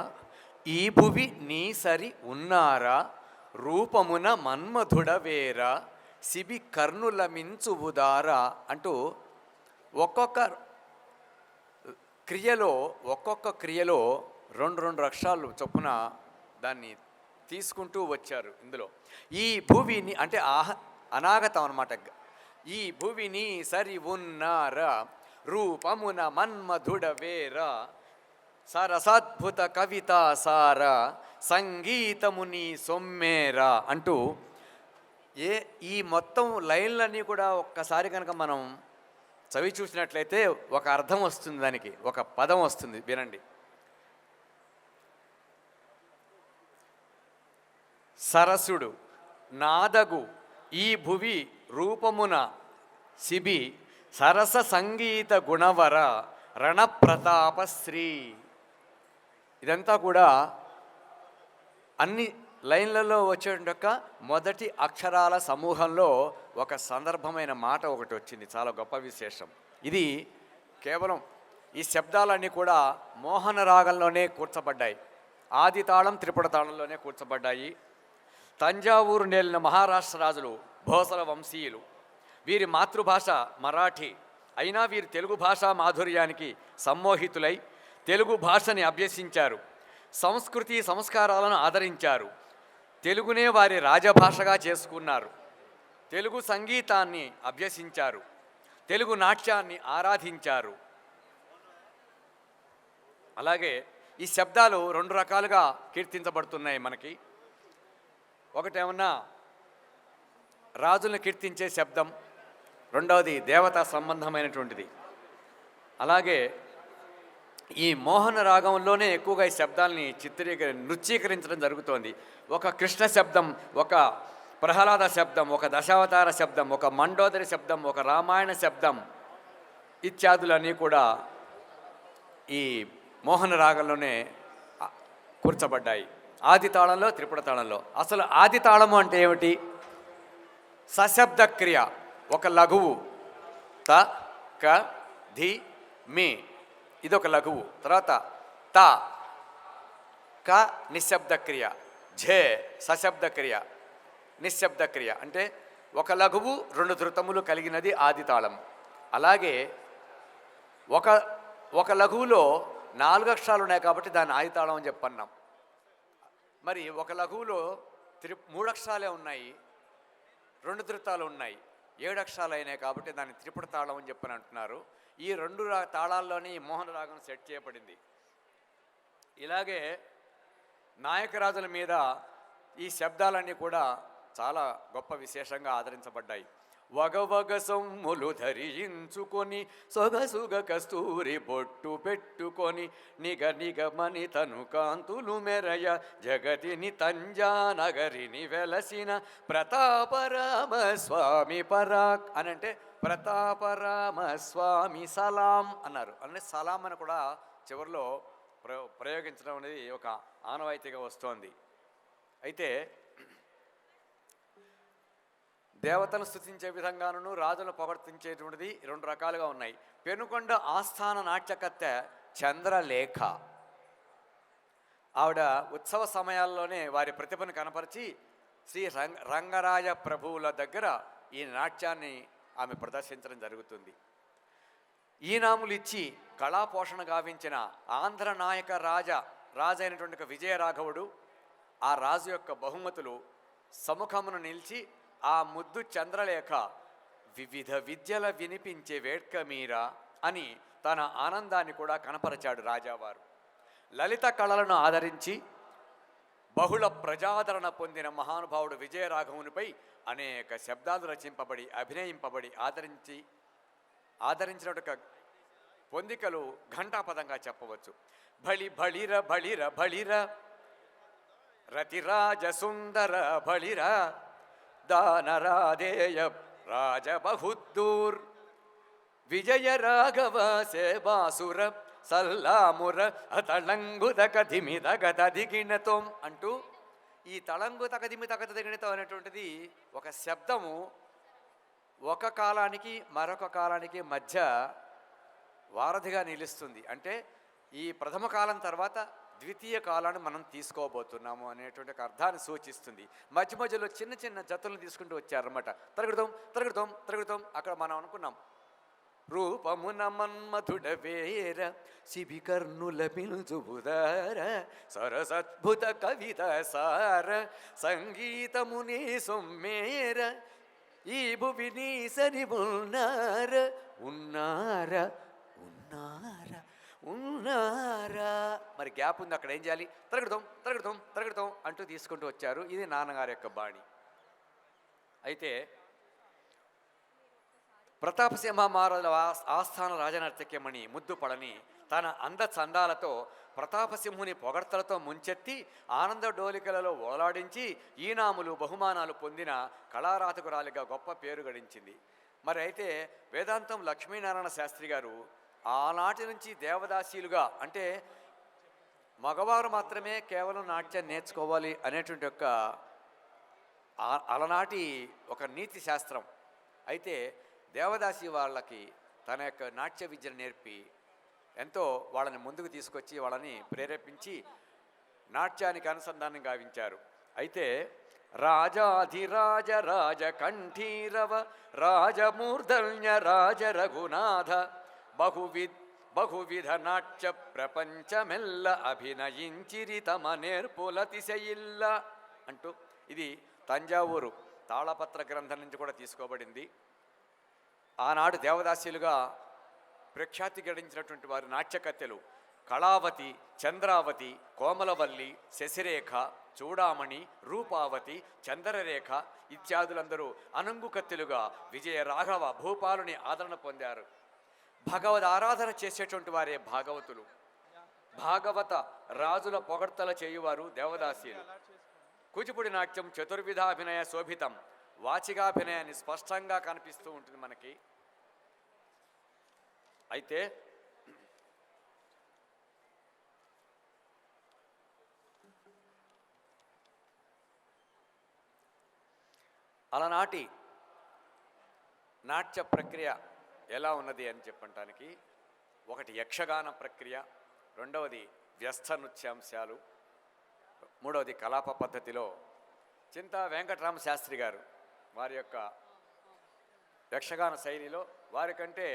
ఈ భువి నీ సరి ఉన్నారా రూపమున మన్మధుడవేరా శిబి కర్ణుల మించువుదారా అంటూ ఒక్కొక్క క్రియలో ఒక్కొక్క క్రియలో రెండు అక్షరాలు చొప్పున దాన్ని తీసుకుంటూ వచ్చారు. ఇందులో ఈ భూమిని అంటే అనాగతం అన్నమాట. ఈ భూమిని సరి ఉన్నారా రూపమున మన్మధుడ వేర సరసాద్భుత కవిత సార సంగీతముని సొమ్మేరా అంటూ ఈ మొత్తం లైన్లన్నీ కూడా ఒక్కసారి కనుక మనం చవి చూసినట్లయితే ఒక అర్థం వస్తుంది, దానికి ఒక పదం వస్తుంది. వినండి. సరసుడు నాదగు ఈ భువి రూపమున శిబి సరస సంగీత గుణవర రణప్రతాపశ్రీ. ఇదంతా కూడా అన్ని లైన్లలో వచ్చేట మొదటి అక్షరాల సమూహంలో ఒక సందర్భమైన మాట ఒకటి వచ్చింది. చాలా గొప్ప విశేషం ఇది. కేవలం ఈ శబ్దాలన్నీ కూడా మోహన రాగంలోనే కూర్చబడ్డాయి. ఆది తాళం త్రిపుట తాళంలోనే కూర్చబడ్డాయి. తంజావూరు నేలిన మహారాష్ట్ర రాజులు భోసల వంశీయులు. వీరి మాతృభాష మరాఠీ అయినా వీరు తెలుగు భాషా మాధుర్యానికి సమ్మోహితులై తెలుగు భాషని అభ్యసించారు. సంస్కృతి సంస్కారాలను ఆదరించారు. తెలుగునే వారి రాజభాషగా చేసుకున్నారు. తెలుగు సంగీతాన్ని అభ్యసించారు. తెలుగు నాట్యాన్ని ఆరాధించారు. అలాగే ఈ శబ్దాలు రెండు రకాలుగా కీర్తించబడుతున్నాయి మనకి. ఒకటేమన్నా రాజులను కీర్తించే శబ్దం, రెండవది దేవతా సంబంధమైనటువంటిది. అలాగే ఈ మోహన రాగంలోనే ఎక్కువగా ఈ శబ్దాలని నృత్యీకరించడం జరుగుతోంది. ఒక కృష్ణ శబ్దం, ఒక ప్రహ్లాద శబ్దం, ఒక దశావతార శబ్దం, ఒక మండోదరి శబ్దం, ఒక రామాయణ శబ్దం ఇత్యాదులన్నీ కూడా ఈ మోహన రాగంలోనే కూర్చబడ్డాయి. ఆది తాళంలో త్రిపుట తాళంలో. అసలు ఆది తాళము అంటే ఏమిటి? సశబ్ద క్రియ, ఒక లఘువు త క ధి మీ, ఇదొక లఘువు. తర్వాత త క నిశ్శబ్ద క్రియ, ఝే సశబ్ద క్రియ, నిశ్శబ్ద క్రియ. అంటే ఒక లఘువు రెండు ధృతములు కలిగినది ఆది తాళం. అలాగే ఒక లఘువులో 4 అక్షరాలు ఉన్నాయి కాబట్టి దాన్ని ఆది తాళం అని చెప్పన్నాం. మరి ఒక లఘువులో 3 అక్షరాలే ఉన్నాయి, 2 ధృతాలు ఉన్నాయి, 7 అక్షరాలు అయినాయి కాబట్టి దాన్ని త్రిపుట తాళం అని చెప్పని అంటున్నారు. ఈ 2 తాళాల్లోనే ఈ మోహన రాగం సెట్ చేయబడింది. ఇలాగే నాయకరాజుల మీద ఈ శబ్దాలన్నీ కూడా చాలా గొప్ప విశేషంగా ఆదరించబడ్డాయి. వగవగ సొమ్ములు ధరించుకొని సొగసుగ కస్తూరి బొట్టు పెట్టుకొని నిగ నిగమని తను కాంతులు మెరయ జగతిని తంజానగరిని వెలసిన ప్రతాపరామ స్వామి పరాక్ అని అంటే ప్రతాపరామ స్వామి సలాం అన్నారు. అంటే సలాం అని కూడా చివరిలో ప్రయోగించడం అనేది ఒక ఆనవాయితీగా వస్తోంది. అయితే దేవతను స్తుతించే విధంగాను రాజులను పొగడ్తించేటువంటిది 2 రకాలుగా ఉన్నాయి. పెనుకొండ ఆస్థాన నాట్యకత్తె చంద్రలేఖ, ఆవిడ ఉత్సవ సమయాల్లోనే వారి ప్రతిభను కనపరిచి శ్రీ రంగరాజ ప్రభువుల దగ్గర ఈ నాట్యాన్ని ఆమె ప్రదర్శించడం జరుగుతుంది. ఈనాములు ఇచ్చి కళాపోషణ గావించిన ఆంధ్ర నాయక రాజు అయినటువంటి విజయరాఘవుడు ఆ రాజు యొక్క బహుమతులు సముఖమును నిలిచి ఆ ముద్దు చంద్రలేఖ వివిధ విద్యల వినిపించే వేడ్క మీరా అని తన ఆనందాన్ని కూడా కనపరచాడు రాజావారు. లలిత కళలను ఆదరించి బహుళ ప్రజాదరణ పొందిన మహానుభావుడు విజయరాఘవునిపై అనేక శబ్దాలు రచింపబడి అభినయింపబడి ఆదరించిన పొందికలు ఘంటాపదంగా చెప్పవచ్చు. బళి బళిర బళిర బళిర రతిరాజ సుందర బళిర దానరాధేయ రాజబహుద్దూర్ విజయ రాఘవ సేవాసుర సల్లాముర తళంగుదకధిమిదగదిగిణతం అంటూ ఈ తళంగుదకధిమిదగదిగిణతం అనేటువంటిది ఒక శబ్దము ఒక కాలానికి మరొక కాలానికి మధ్య వారధిగా నిలుస్తుంది. అంటే ఈ ప్రథమ కాలం తర్వాత ద్వితీయ కాలాన్ని మనం తీసుకోబోతున్నాము అనేటువంటి ఒక అర్థాన్ని సూచిస్తుంది. మధ్య మధ్యలో చిన్న చిన్న జతులను తీసుకుంటూ వచ్చారన్నమాట. తరగడతాం తరగడతాం తరగడతాం. అక్కడ మనం అనుకున్నాం రూపమున మన్మధుడ వేర శిబికర్ణుల పిలుచుబుదార సరసద్భుత కవిత సార సంగీతముని సొమ్మేర ఈ భువిని సరి ఉన్నార ఉన్నారా ఉన్నారా ఉన్నారా. మరి గ్యాప్ ఉంది, అక్కడ ఏం చేయాలి? తరగడతాం తరగడతాం తరగడతాం అంటూ తీసుకుంటూ వచ్చారు. ఇది నాన్నగారి యొక్క బాణి. అయితే ప్రతాపసింహ మహారాజుల ఆస్థాన రాజనర్తక్యమణి ముద్దు పడని తన అంద చందాలతో ప్రతాపసింహుని పొగడ్తలతో ముంచెత్తి ఆనంద డోలికలలో ఓలాడించి ఈనాములు బహుమానాలు పొందిన కళారాతకురాలిగా గొప్ప పేరు గడించింది. మరి అయితే వేదాంతం లక్ష్మీనారాయణ శాస్త్రి గారు ఆనాటి నుంచి దేవదాసీలుగా, అంటే మగవారు మాత్రమే కేవలం నాట్యం నేర్చుకోవాలి అనేటువంటి ఒక అలనాటి ఒక నీతి శాస్త్రం. అయితే దేవదాసి వాళ్ళకి తన యొక్క నాట్య విద్యను నేర్పి ఎంతో వాళ్ళని ముందుకు తీసుకొచ్చి వాళ్ళని ప్రేరేపించి నాట్యానికి అనుసంధానం గావించారు. అయితే రాజాధిరాజ రాజకంఠీరవ రాజమూర్ధన్య రాజ రఘునాథ బహువిధ నాట్య ప్రపంచమెల్ల అభినయించిరి తమ నేర్పులతిశయిల్ల అంటూ ఇది తంజావూరు తాళపత్ర గ్రంథం నుంచి కూడా తీసుకోబడింది. ఆనాడు దేవదాసీలుగా ప్రఖ్యాతి గడించినటువంటి వారి నాట్యకత్తెలు కళావతి, చంద్రావతి, కోమలవల్లి, శశిరేఖ, చూడామణి, రూపావతి, చంద్రరేఖ ఇత్యాదులందరూ అనంగుకత్తెలుగా విజయ రాఘవ భూపాలుని ఆదరణ పొందారు. భగవద్ ఆరాధన చేసేటువంటి వారే భాగవతులు. భాగవత రాజుల పొగడ్తల చేయువారు దేవదాసీలు. కూచిపూడి నాట్యం చతుర్విధాభినయ శోభితం. వాచికాభినయాన్ని స్పష్టంగా కనిపిస్తూ ఉంటుంది మనకి. అయితే అలనాటి నాట్య ప్రక్రియ ఎలా ఉన్నది అని చెప్పడానికి ఒకటి యక్షగాన ప్రక్రియ, రెండవది వ్యస్థ నృత్యాంశాలు, మూడవది కలాప పద్ధతిలో చింతా వెంకటరామ శాస్త్రి గారు వారి యొక్క యక్షగాన శైలిలో వారికంటే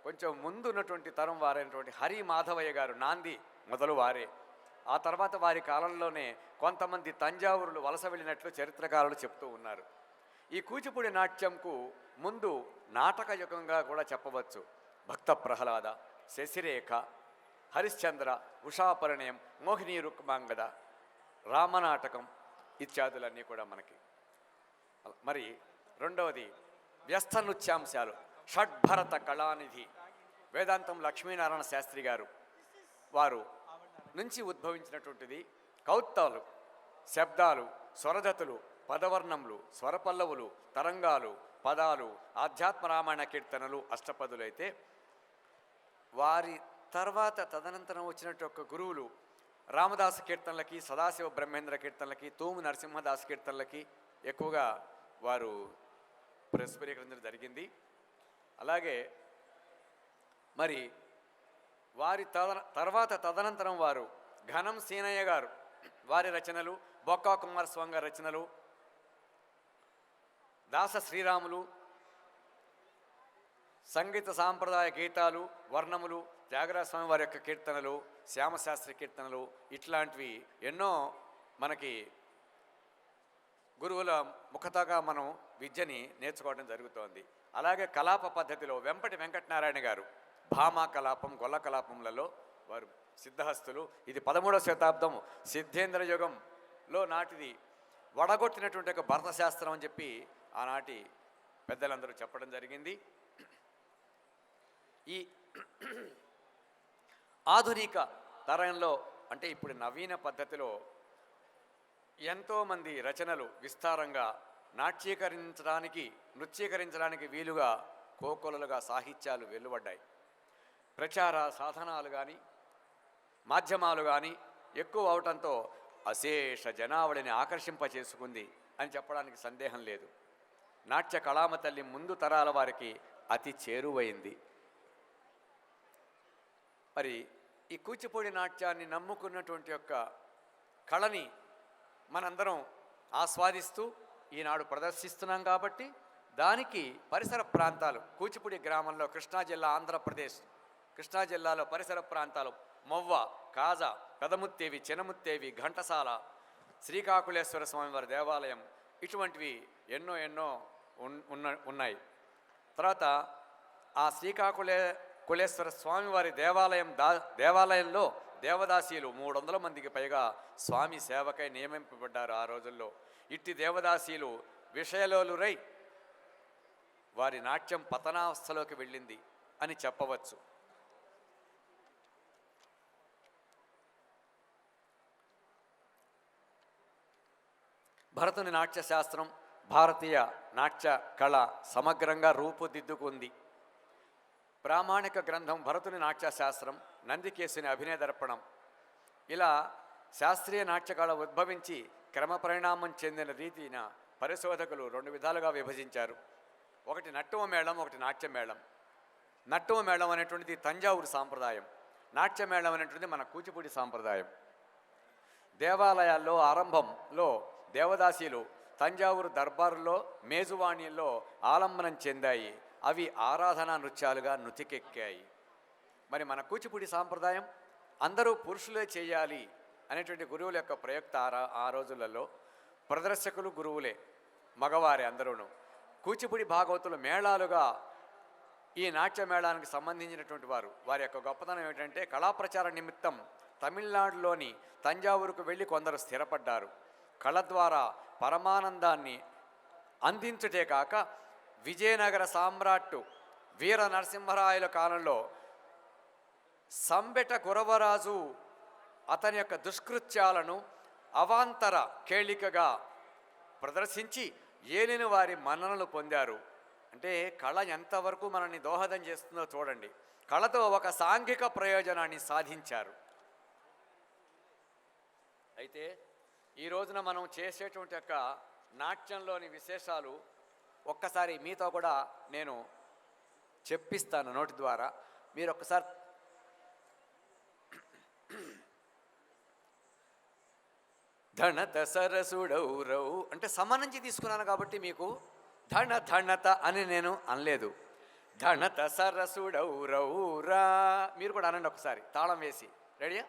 కొంచెం ముందు ఉన్నటువంటి తరం వారైనటువంటి హరి మాధవయ్య గారు నాంది మొదలు వారే. ఆ తర్వాత వారి కాలంలోనే కొంతమంది తంజావూరులు వలస వెళ్ళినట్లు చరిత్రకారులు చెప్తూ ఉన్నారు. ఈ కూచిపూడి నాట్యంకు ముందు నాటక యుగంగా కూడా చెప్పవచ్చు. భక్త ప్రహ్లాద, శశిరేఖ, హరిశ్చంద్ర, ఉషాపరిణయం, మోహిని రుక్మాంగద, రామనాటకం ఇత్యాదులన్నీ కూడా మనకి. మరి రెండవది వ్యస్థ నృత్యాంశాలు. షడ్భరత కళానిధి వేదాంతం లక్ష్మీనారాయణ శాస్త్రి గారు వారు నుంచి ఉద్భవించినటువంటిది కౌత్తాలు, శబ్దాలు, స్వరజతులు, పదవర్ణములు, స్వరపల్లవులు, తరంగాలు, పదాలు, ఆధ్యాత్మ రామాయణ కీర్తనలు, అష్టపదులు. అయితే వారి తర్వాత తదనంతరం వచ్చినట్టు ఒక గురువులు రామదాస కీర్తనలకి, సదాశివ బ్రహ్మేంద్ర కీర్తనలకి, తూము నరసింహదాస కీర్తనలకి ఎక్కువగా వారు పురస్కరించడం జరిగింది. అలాగే మరి వారి తదనంతరం వారు ఘనం సీనయ్య గారు వారి రచనలు, బొక్కా కుమారస్వామి గారి రచనలు, దాస శ్రీరాములు, సంగీత సాంప్రదాయ గీతాలు, వర్ణములు, త్యాగరాజ స్వామి వారి యొక్క కీర్తనలు, శ్యామశాస్త్రి కీర్తనలు ఇట్లాంటివి ఎన్నో మనకి గురువుల ముఖతగా మనం విద్యని నేర్చుకోవడం జరుగుతోంది. అలాగే కలాప పద్ధతిలో వెంపటి వెంకటనారాయణ గారు భామా కలాపం, గొల్ల కలాపంలలో వారు సిద్ధహస్తులు. ఇది 13వ శతాబ్దం సిద్ధేంద్ర యుగంలో నాటిది వడగొట్టినటువంటి ఒక భరత శాస్త్రం అని చెప్పి ఆనాటి పెద్దలందరూ చెప్పడం జరిగింది. ఈ ఆధునిక తరంలో అంటే ఇప్పుడు నవీన పద్ధతిలో ఎంతోమంది రచనలు విస్తారంగా నృత్యీకరించడానికి వీలుగా కోకొలలుగా సాహిత్యాలు వెలువడ్డాయి. ప్రచార సాధనాలు కానీ మాధ్యమాలు కానీ ఎక్కువ అవటంతో అశేష జనావళిని ఆకర్షింపచేసుకుంది అని చెప్పడానికి సందేహం లేదు. నాట్య కళామ తల్లి ముందు తరాల వారికి అతి చేరువైంది. మరి ఈ కూచిపూడి నాట్యాన్ని నమ్ముకున్నటువంటి యొక్క కళని మనందరం ఆస్వాదిస్తూ ఈనాడు ప్రదర్శిస్తున్నాం కాబట్టి దానికి పరిసర ప్రాంతాలు కూచిపూడి గ్రామంలో కృష్ణా జిల్లా ఆంధ్రప్రదేశ్ కృష్ణా జిల్లాలో పరిసర ప్రాంతాలు మొవ్వ, కాజా, పెదముత్తేవి, చినముత్తేవి, ఘంటసాల, శ్రీకాకుళేశ్వర స్వామివారి దేవాలయం ఇటువంటివి ఎన్నో ఉన్నాయి. తర్వాత ఆ శ్రీకాకుళేశ్వర స్వామివారి దేవాలయంలో దేవదాసీలు 300 మందికి పైగా స్వామి సేవకై నియమింపబడ్డారు ఆ రోజుల్లో. ఇట్టి దేవదాసీలు విషయలోలురై వారి నాట్యం పతనావస్థలోకి వెళ్ళింది అని చెప్పవచ్చు. భరతుని నాట్యశాస్త్రం భారతీయ నాట్య కళ సమగ్రంగా రూపుదిద్దుకుంది. ప్రామాణిక గ్రంథం భరతుని నాట్యశాస్త్రం, నందికేశుని అభినయ దర్పణం, ఇలా శాస్త్రీయ నాట్యకళ ఉద్భవించి క్రమపరిణామం చెందిన రీతిన పరిశోధకులు 2 విధాలుగా విభజించారు. ఒకటి నట్టువ మేళం, ఒకటి నాట్య మేళం. నట్టువ మేళం అనేటువంటిది తంజావూరు సాంప్రదాయం, నాట్య మేళం అనేటువంటిది మన కూచిపూడి సాంప్రదాయం. దేవాలయాల్లో ఆరంభంలో దేవదాసీలు తంజావూరు దర్బారులో మేజువాణిల్లో ఆలంబనం చెందాయి. అవి ఆరాధనా నృత్యాలుగా నుతికెక్కాయి. మరి మన కూచిపూడి సాంప్రదాయం అందరూ పురుషులే చేయాలి అనేటువంటి గురువుల యొక్క ప్రయుక్త ఆ రోజులలో ప్రదర్శకులు గురువులే, మగవారే అందరూను. కూచిపూడి భాగవతులు మేళాలుగా ఈ నాట్య మేళానికి సంబంధించినటువంటి వారి యొక్క గొప్పతనం ఏమిటంటే కళాప్రచార నిమిత్తం తమిళనాడులోని తంజావూరుకు వెళ్ళి కొందరు స్థిరపడ్డారు. కళ ద్వారా పరమానందాన్ని అందించుటే కాక విజయనగర సామ్రాట్టు వీర నరసింహరాయల కాలంలో సంబెట గురవరాజు అతని యొక్క దుష్కృత్యాలను అవాంతర కేళికగా ప్రదర్శించి ఏలిన వారి మన్ననలు పొందారు. అంటే కళ ఎంతవరకు మనల్ని దోహదం చేస్తుందో చూడండి. కళతో ఒక సాంఘిక ప్రయోజనాన్ని సాధించారు. అయితే ఈ రోజున మనం చేసేటువంటి యొక్క నాట్యంలోని విశేషాలు ఒక్కసారి మీతో కూడా నేను చెప్పిస్తాను నోటి ద్వారా. మీరు ఒక్కసారి ధణత సరసుడౌరవు అంటే సమ నుంచి తీసుకున్నాను కాబట్టి మీకు ధణత అని నేను అనలేదు. ధణత సరసుడౌరవురా మీరు కూడా అనండి ఒకసారి తాళం వేసి. రెడీయా?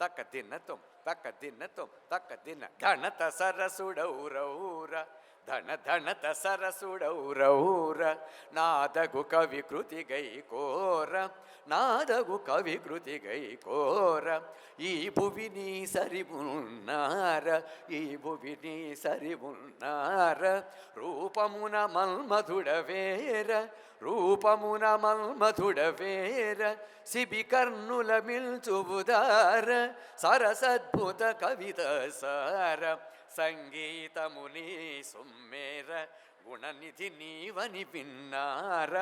తక్క దిన్నతం తక్క దిన్నతం తక్క దిన్న ధణత సరసుడౌరవురా ధణత సరసుడౌరౌర నాదగు కవికృతి గైకోర నాదగు కవికృతి గైకోర ఈ భువిని సరివున్నార ఈ భువిని సరివున్నార రూపమున మల్మధుడవేర రూపమున మల్మధుడవేర శిబికర్ణుల మిల్చుబుదార సరసద్భుత కవిత సార సంగీతముని సుమ్మేర గుణనిధి నీవని పిన్నార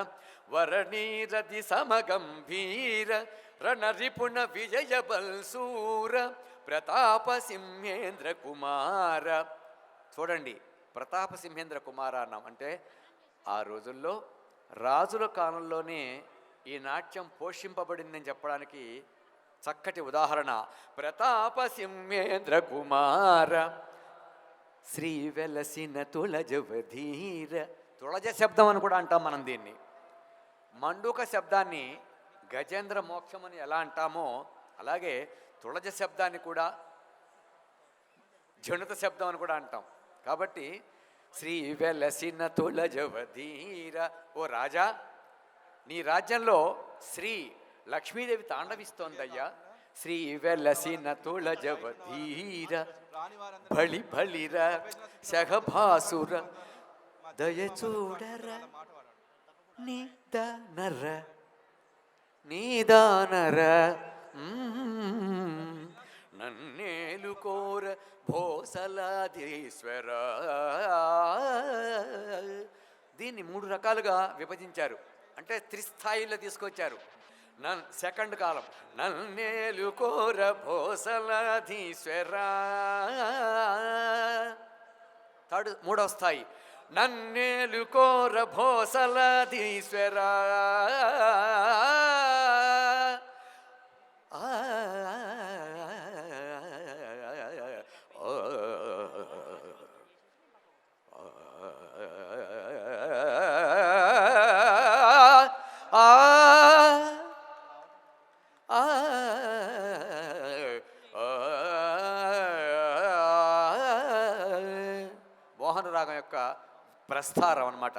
వరణీరది సమగంభీర రణరిపుణ విజయ బల్సూర ప్రతాప సింహేంద్ర కుమార. చూడండి, ప్రతాప సింహేంద్ర కుమార అన్నాం అంటే ఆ రోజుల్లో రాజుల కాలంలోనే ఈ నాట్యం పోషింపబడిందని చెప్పడానికి చక్కటి ఉదాహరణ. ప్రతాప సింహేంద్ర కుమార శ్రీ వెలసిన తుళజవధీర. తుళజ శబ్దం అని కూడా అంటాం మనం దీన్ని. మండూక శబ్దాన్ని గజేంద్ర మోక్షం అని ఎలా అంటామో అలాగే తుళజ శబ్దాన్ని కూడా జనుత శబ్దం అని కూడా అంటాం. కాబట్టి శ్రీ వెలసిన తుళజవధీర. ఓ రాజా, నీ రాజ్యంలో శ్రీ లక్ష్మీదేవి తాండవిస్తోందయ్యా. శ్రీ వెలసిన తుళజవధీర బళి బళిర శఘభాసుర దయచూడర నీదానర నీదానర నన్నేలుకోర భోసలాధీశ్వర. దీన్ని 3 రకాలుగా విభజించారు, అంటే త్రిస్థాయిలో తీసుకొచ్చారు. సెకండ్ కాలం నన్నేలుకోర భోసలాధీశ్వర. మూడవ స్థాయి నన్నేలుకోర భోసలాధీశ్వర. మోహన రాగం యొక్క ప్రస్థారం అన్నమాట.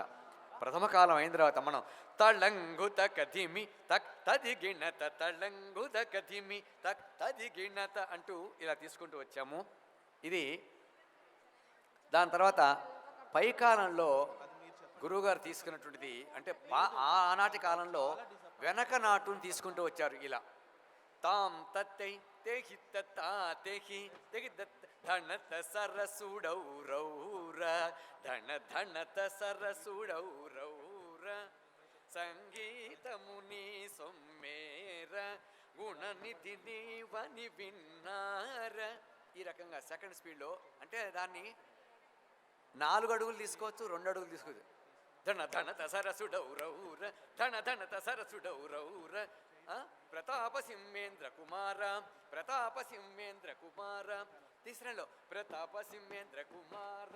ప్రథమ కాలం అయిన తర్వాత మనం తళంగుత కధిమి తక్ తది గిణత తళంగుత కధిమి తక్ తది గిణత అంటూ ఇలా తీసుకుంటూ వచ్చాము. ఇది దాని తర్వాత పై కాలంలో గురువుగారు తీసుకున్నటువంటిది అంటే ఆనాటి కాలంలో వెనక నాటుని తీసుకుంటూ వచ్చారు. ఇలా తాం తత్తై తెహి తత్తా తెహి తెగి ధనత సరసుడౌరౌర ధన ధనత సరసుడౌరౌర సంగీతముని సొమ్మేర గుణనిధి నీవని విన్నార. ఈ రకంగా సెకండ్ స్పీడ్లో అంటే దాన్ని 4 అడుగులు తీసుకోవచ్చు, 2 అడుగులు తీసుకోవచ్చు. ధన ధన తసరసుడౌరౌర ధన ధన తసరసుడౌరౌర ప్రతాప సింహేంద్ర కుమార ప్రతాప సింహేంద్ర కుమార. తీసరలో ప్రతాప సింహేంద్ర కుమార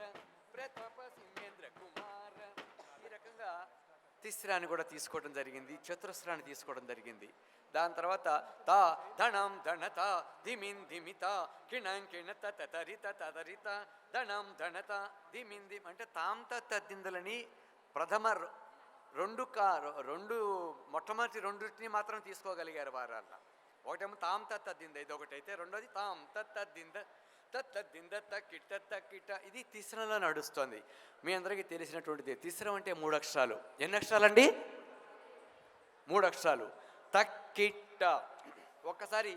ప్రతాప సింహేంద్ర కుమార. ఈ రకంగా తిస్రాన్ని కూడా తీసుకోవడం జరిగింది, చతురస్రాన్ని తీసుకోవడం జరిగింది. దాని తర్వాత తా ధనం ధనత ధిమిన్ ధిమిత కిణం కిణత తతరిత తదరిత ధనం ధనత ధిమిన్ ధిమ్ అంటే తాం తద్దిందులని ప్రథమ రెండు మొట్టమొదటి రెండింటిని మాత్రం తీసుకోగలిగారు వారల్లా. ఒకటేమో తాం తద్దింద, ఇది ఒకటైతే రెండోది తాం తద్దింద తద్దింద తక్కిట్ట తక్కిట్ట. ఇది తిస్రంలో నడుస్తుంది. మీ అందరికీ తెలిసినటువంటిది. తిస్రం అంటే 3 అక్షరాలు. ఎన్ని అక్షరాలండి? 3 అక్షరాలు. తక్కిట్ట. ఒక్కసారి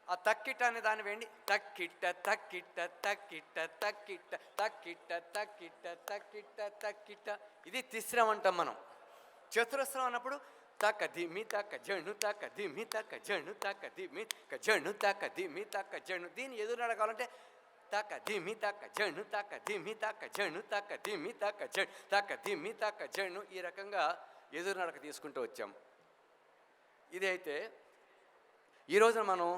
ఆ తక్కిట్ట అనే దాన్ని వేయండి. తక్కిట్ట తక్కిట్ట తక్కిట్ట తక్కిట్ట తక్కిట్ట తక్కిట్ట తక్కిట్ట తక్కిట్ట. ఇది తిస్రం అంటాం మనం. చతురస్రం అన్నప్పుడు తక్క ధిమి తక్క జణు తక్క ధిమి తక్క జణు తక్క ధిమి జణు తక్క ధిమి తక్క జణు. దీన్ని ఎదురు నడకాలంటే తక్క ధిమి తక్క జణు తక్క ధిమి తక్క జణు తక్క ధిమి తక్క జణు తక్క ధిమి తక్క జణు. ఈ రకంగా ఎదురు నడక తీసుకుంటూ వచ్చాం. ఇదైతే ఈరోజున మనం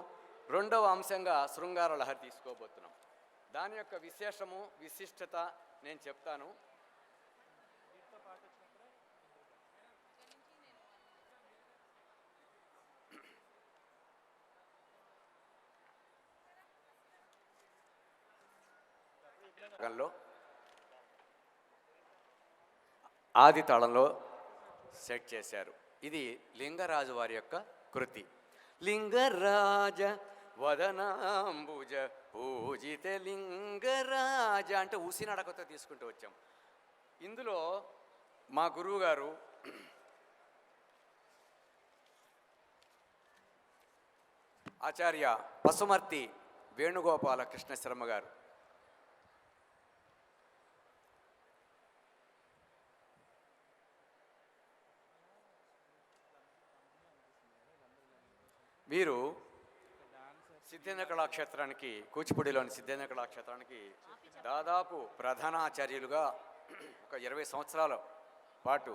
2వ అంశంగా శృంగార లహరి తీసుకోబోతున్నాం. దాని యొక్క విశేషము విశిష్టత నేను చెప్తాను. ఆది తాళంలో సెట్ చేశారు. ఇది లింగరాజు వారి యొక్క కృతి. లింగరాజ వదనాంబుజ పూజిత లింగరాజ అంటే ఊసినడకతో తీసుకుంటూ వచ్చాం. ఇందులో మా గురువు గారు ఆచార్య పసుమర్తి వేణుగోపాల కృష్ణ శర్మ గారు వీరు సిద్ధేంద్ర కళాక్షేత్రానికి కూచిపూడిలోని సిద్ధేంద్ర కళాక్షేత్రానికి దాదాపు ప్రధానాచార్యులుగా ఒక 20 సంవత్సరాల పాటు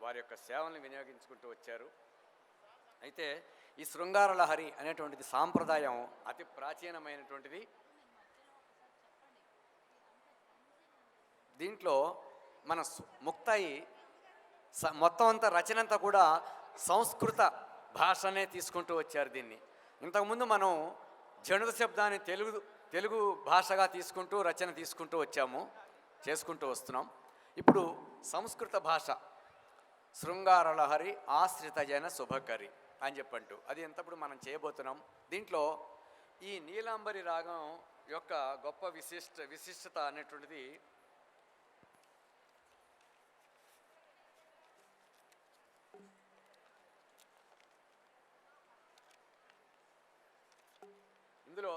వారి యొక్క సేవల్ని వినియోగించుకుంటూ వచ్చారు. అయితే ఈ శృంగార లహరి అనేటువంటిది సాంప్రదాయం అతి ప్రాచీనమైనటువంటిది. దీంట్లో మన ముక్తాయి మొత్తం అంతా రచనంతా కూడా సంస్కృత భాషనే తీసుకుంటూ వచ్చారు. దీన్ని ఇంతకుముందు మనం జనుల శబ్దాన్ని తెలుగు భాషగా తీసుకుంటూ రచన తీసుకుంటూ చేసుకుంటూ వస్తున్నాం. ఇప్పుడు సంస్కృత భాష శృంగార లహరి ఆశ్రిత జన శుభకరి అని చెప్పంటూ అది ఎంతప్పుడు మనం చేయబోతున్నాం. దీంట్లో ఈ నీలాంబరి రాగం యొక్క గొప్ప విశిష్టత అనేటువంటిది ఇందులో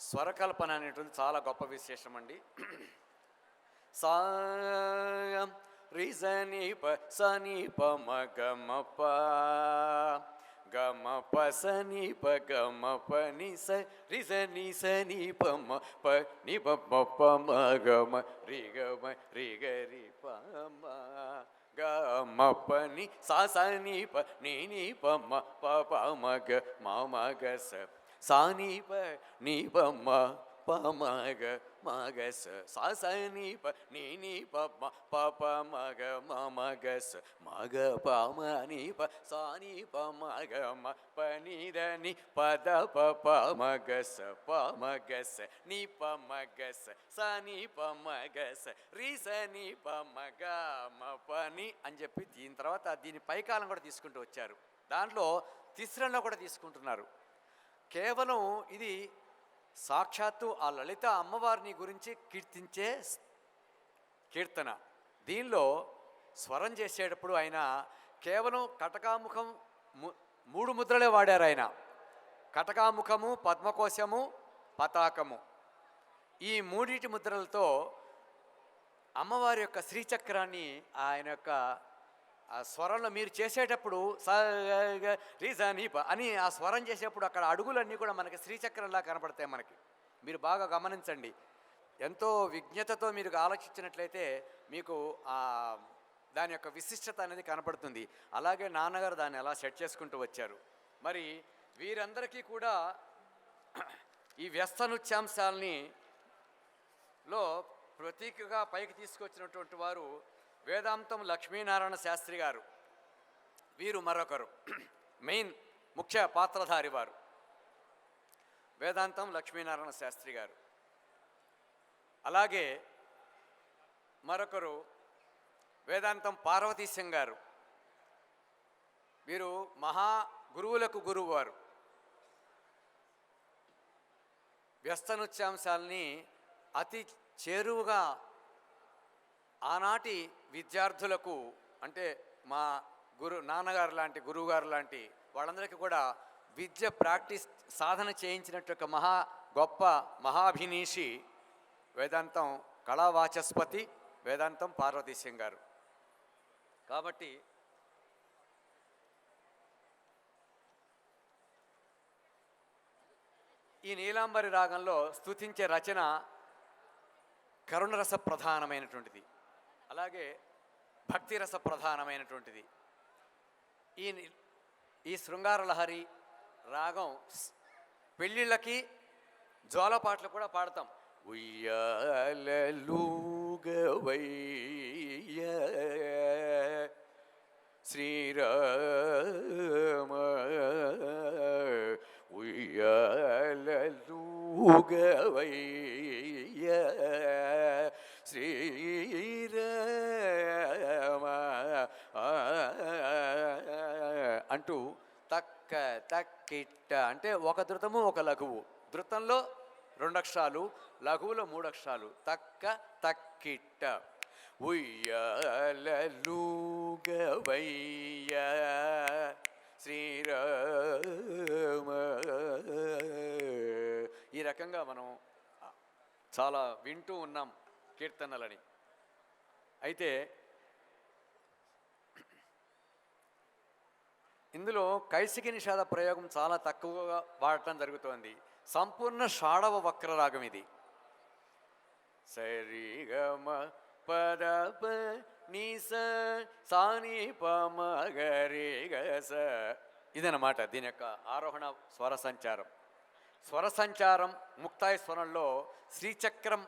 స్వరకల్పన అనేటువంటి చాలా గొప్ప విశేషం అండి. సా రిజనీప సనీప మగమప గమప సనీప గమప నిస రిజని సనీప మ ప నిప ప మగమ రిగమ రిగరి పమ గమపని సాసనీప నీప మ ప మగ మగ స సానీప నీప మ ప ప మగ మగ స స ని ప ని ని ప మ ప ప మగ మ మగ స మగ ప మ ని ప స ని ప మగ మ ప ని ద ని ప ద ప ప మగ స ప మగ స ని ప మగ స స ని ప మగ స రి స ని ప మగ మ ప ని అని చెప్పి దీని తర్వాత దీని పైకాలం కూడా తీసుకుంటూ వచ్చారు. దాంట్లో తిస్రంలో కూడా తీసుకుంటున్నారు. కేవలం ఇది సాక్షాత్తు ఆ లలిత అమ్మవారిని గురించి కీర్తించే కీర్తన. దీనిలో స్వరం చేసేటప్పుడు ఆయన కేవలం కటకాముఖం 3 ముద్రలే వాడారు. ఆయన కటకాముఖము, పద్మకోశము, పతాకము ఈ 3 ముద్రలతో అమ్మవారి యొక్క శ్రీచక్రాన్ని ఆయన యొక్క ఆ స్వరంలో మీరు చేసేటప్పుడు రీజనీప అని ఆ స్వరం చేసేప్పుడు అక్కడ అడుగులన్నీ కూడా మనకి శ్రీచక్రంలా కనపడతాయి. మనకి మీరు బాగా గమనించండి. ఎంతో విజ్ఞతతో మీరు ఆలోచించినట్లయితే మీకు దాని యొక్క విశిష్టత అనేది కనపడుతుంది. అలాగే నాన్నగారు దాన్ని ఎలా సెట్ చేసుకుంటూ వచ్చారు. మరి వీరందరికీ కూడా ఈ వ్యస్త నృత్యాంశాలని లో ప్రతీకగా పైకి తీసుకొచ్చినటువంటి వారు వేదాంతం లక్ష్మీనారాయణ శాస్త్రి గారు. వీరు మరొకరు మెయిన్ ముఖ్య పాత్రధారి వారు వేదాంతం లక్ష్మీనారాయణ శాస్త్రి గారు. అలాగే మరొకరు వేదాంతం పార్వతీశం గారు. వీరు మహా గురువులకు గురువు వారు. వ్యస్త నృత్యాంశాలని అతి చేరువుగా ఆనాటి విద్యార్థులకు, అంటే మా నాన్నగారు లాంటి గురువుగారు లాంటి వాళ్ళందరికీ కూడా విద్య ప్రాక్టీస్ సాధన చేయించినట్టు ఒక గొప్ప మహాభినీషి వేదాంతం కళావాచస్పతి వేదాంతం పార్వతీశం గారు. కాబట్టి ఈ నీలాంబరి రాగంలో స్తుతించే రచన కరుణరస ప్రధానమైనటువంటిది, అలాగే భక్తిరస ప్రధానమైనటువంటిది. ఈ శృంగార లహరి రాగం పెళ్ళిళ్ళకి జోలపాటలు కూడా పాడతాం. ఉయ్యాలూగవయ్య శ్రీరామ ఉయ్యాలూగవయ్య శ్రీరామ అంటూ తక్క తక్కిట్ట అంటే ఒక ధృతము ఒక లఘువు. ధృతంలో 2 అక్షరాలు, లఘువులో 3 అక్షరాలు. తక్క తక్కిట్ట ఉయ్యాలూగవయ్య శ్రీరామ. ఈ రకంగా మనం చాలా వింటూ ఉన్నాం కీర్తనలని. అయితే ఇందులో కైసికి నిషాద ప్రయోగం చాలా తక్కువగా వాడటం జరుగుతోంది. సంపూర్ణ షాడవ వక్రరాగం ఇది. సరిగమ పద ప ని స సాని ప మ గ రి గ స ఇదన్నమాట దీని యొక్క ఆరోహణ స్వర సంచారం. స్వర సంచారం ముక్తాయి స్వరంలో శ్రీచక్రం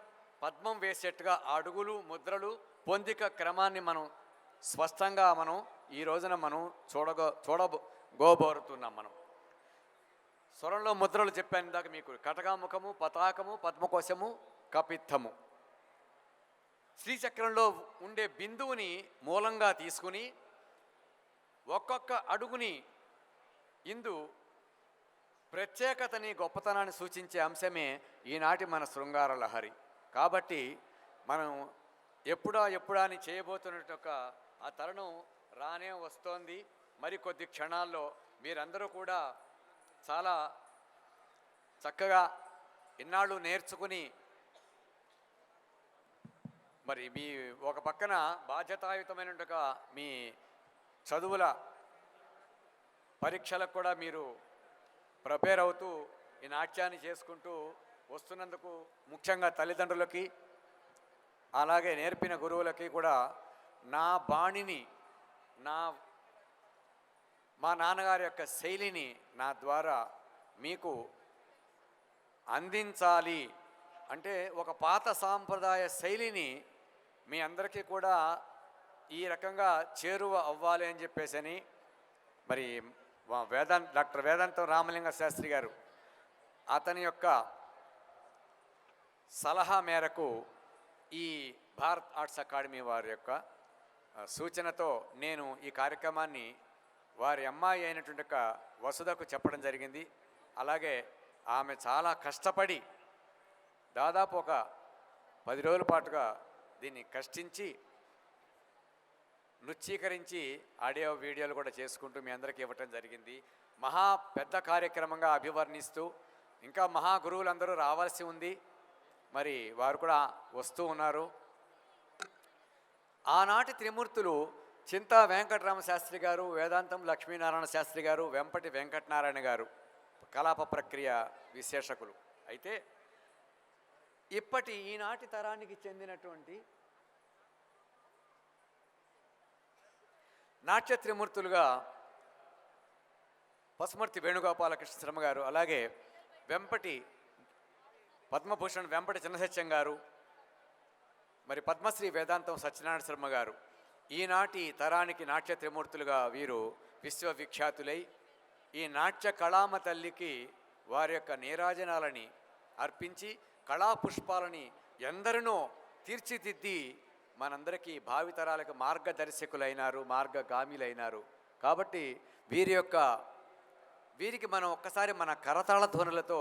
పద్మం వేసేట్టుగా అడుగులు, ముద్రలు, పొందిక క్రమాన్ని మనం స్పష్టంగా ఈ రోజున మనం చూడగోబోరుతున్నాం. మనం స్వరంలో ముద్రలు చెప్పాను ఇందాక మీకు. కటకాముఖము, పతాకము, పద్మకోశము, కపిత్తము. శ్రీచక్రంలో ఉండే బిందువుని మూలంగా తీసుకుని ఒక్కొక్క అడుగుని ఇందు ప్రత్యేకతని, గొప్పతనాన్ని సూచించే అంశమే ఈనాటి మన శృంగార లహరి. కాబట్టి మనం ఎప్పుడా అని చేయబోతున్నట్టు ఆ తరుణం రానే వస్తోంది. మరి కొద్ది క్షణాల్లో మీరందరూ కూడా చాలా చక్కగా ఇన్నాళ్ళు నేర్చుకుని మరి మీ ఒక పక్కన బాధ్యతాయుతమైనట్టుగా మీ చదువుల పరీక్షలకు కూడా మీరు ప్రిపేర్ అవుతూ ఈ నాట్యాన్ని చేసుకుంటూ వస్తున్నందుకు ముఖ్యంగా తల్లిదండ్రులకి అలాగే నేర్పిన గురువులకి కూడా నా బాణిని, మా నాన్నగారి యొక్క శైలిని నా ద్వారా మీకు అందించాలి అంటే ఒక పాత సాంప్రదాయ శైలిని మీ అందరికీ కూడా ఈ రకంగా చేరువ అవ్వాలి అని చెప్పేసి మరి డాక్టర్ వేదాంతం రామలింగ శాస్త్రి గారు అతని యొక్క సలహా మేరకు ఈ భారత్ ఆర్ట్స్ అకాడమీ వారి యొక్క సూచనతో నేను ఈ కార్యక్రమాన్ని వారి అమ్మాయి అయినటువంటి వసుధకు చెప్పడం జరిగింది. అలాగే ఆమె చాలా కష్టపడి దాదాపు ఒక 10 రోజుల పాటుగా దీన్ని కష్టించి నృత్యీకరించి ఆడియో వీడియోలు కూడా చేసుకుంటూ మీ అందరికీ ఇవ్వటం జరిగింది. మహా పెద్ద కార్యక్రమంగా అభివర్ణిస్తూ ఇంకా మహా గురువులందరూ రావాల్సి ఉంది. మరి వారు కూడా వస్తూ ఉన్నారు. ఆనాటి త్రిమూర్తులు చింతా వెంకటరామ శాస్త్రి గారు, వేదాంతం లక్ష్మీనారాయణ శాస్త్రి గారు, వెంపటి వెంకటనారాయణ గారు కలాప ప్రక్రియ విశేషకులు. అయితే ఈనాటి తరానికి చెందినటువంటి నాట్య త్రిమూర్తులుగా పసుమర్తి వేణుగోపాలకృష్ణ శర్మ గారు, అలాగే వెంపటి పద్మభూషణ్ వెంపటి చిన్నసత్యం గారు, మరి పద్మశ్రీ వేదాంతం సత్యనారాయణ శర్మ గారు ఈనాటి తరానికి నాట్య త్రిమూర్తులుగా వీరు విశ్వవిఖ్యాతులై ఈ నాట్య కళామ తల్లికి వారి యొక్క నీరాజనాలని అర్పించి కళాపుష్పాలని ఎందరినో తీర్చిదిద్ది మనందరికీ భావితరాలకు మార్గదర్శకులైనారు, మార్గగామిలైనారు. కాబట్టి వీరికి మనం ఒక్కసారి మన కరతాళ ధ్వనులతో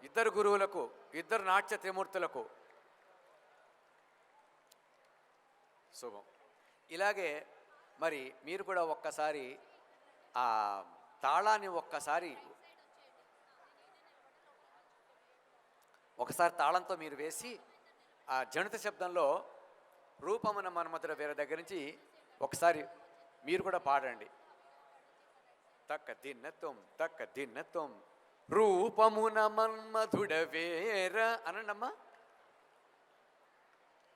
ఇద్దరు గురువులకు, ఇద్దరు నాట్య త్రిమూర్తులకు శుభం. ఇలాగే మరి మీరు కూడా ఒక్కసారి ఆ తాళాన్ని ఒకసారి తాళంతో మీరు వేసి ఆ జనిత శబ్దంలో రూపమున మన్మధుర వీర దగ్గర నుంచి ఒకసారి మీరు కూడా పాడండి. తక్క దిన్నత్వం రూపమున మన్మధుడ వేర అనండమ్మా.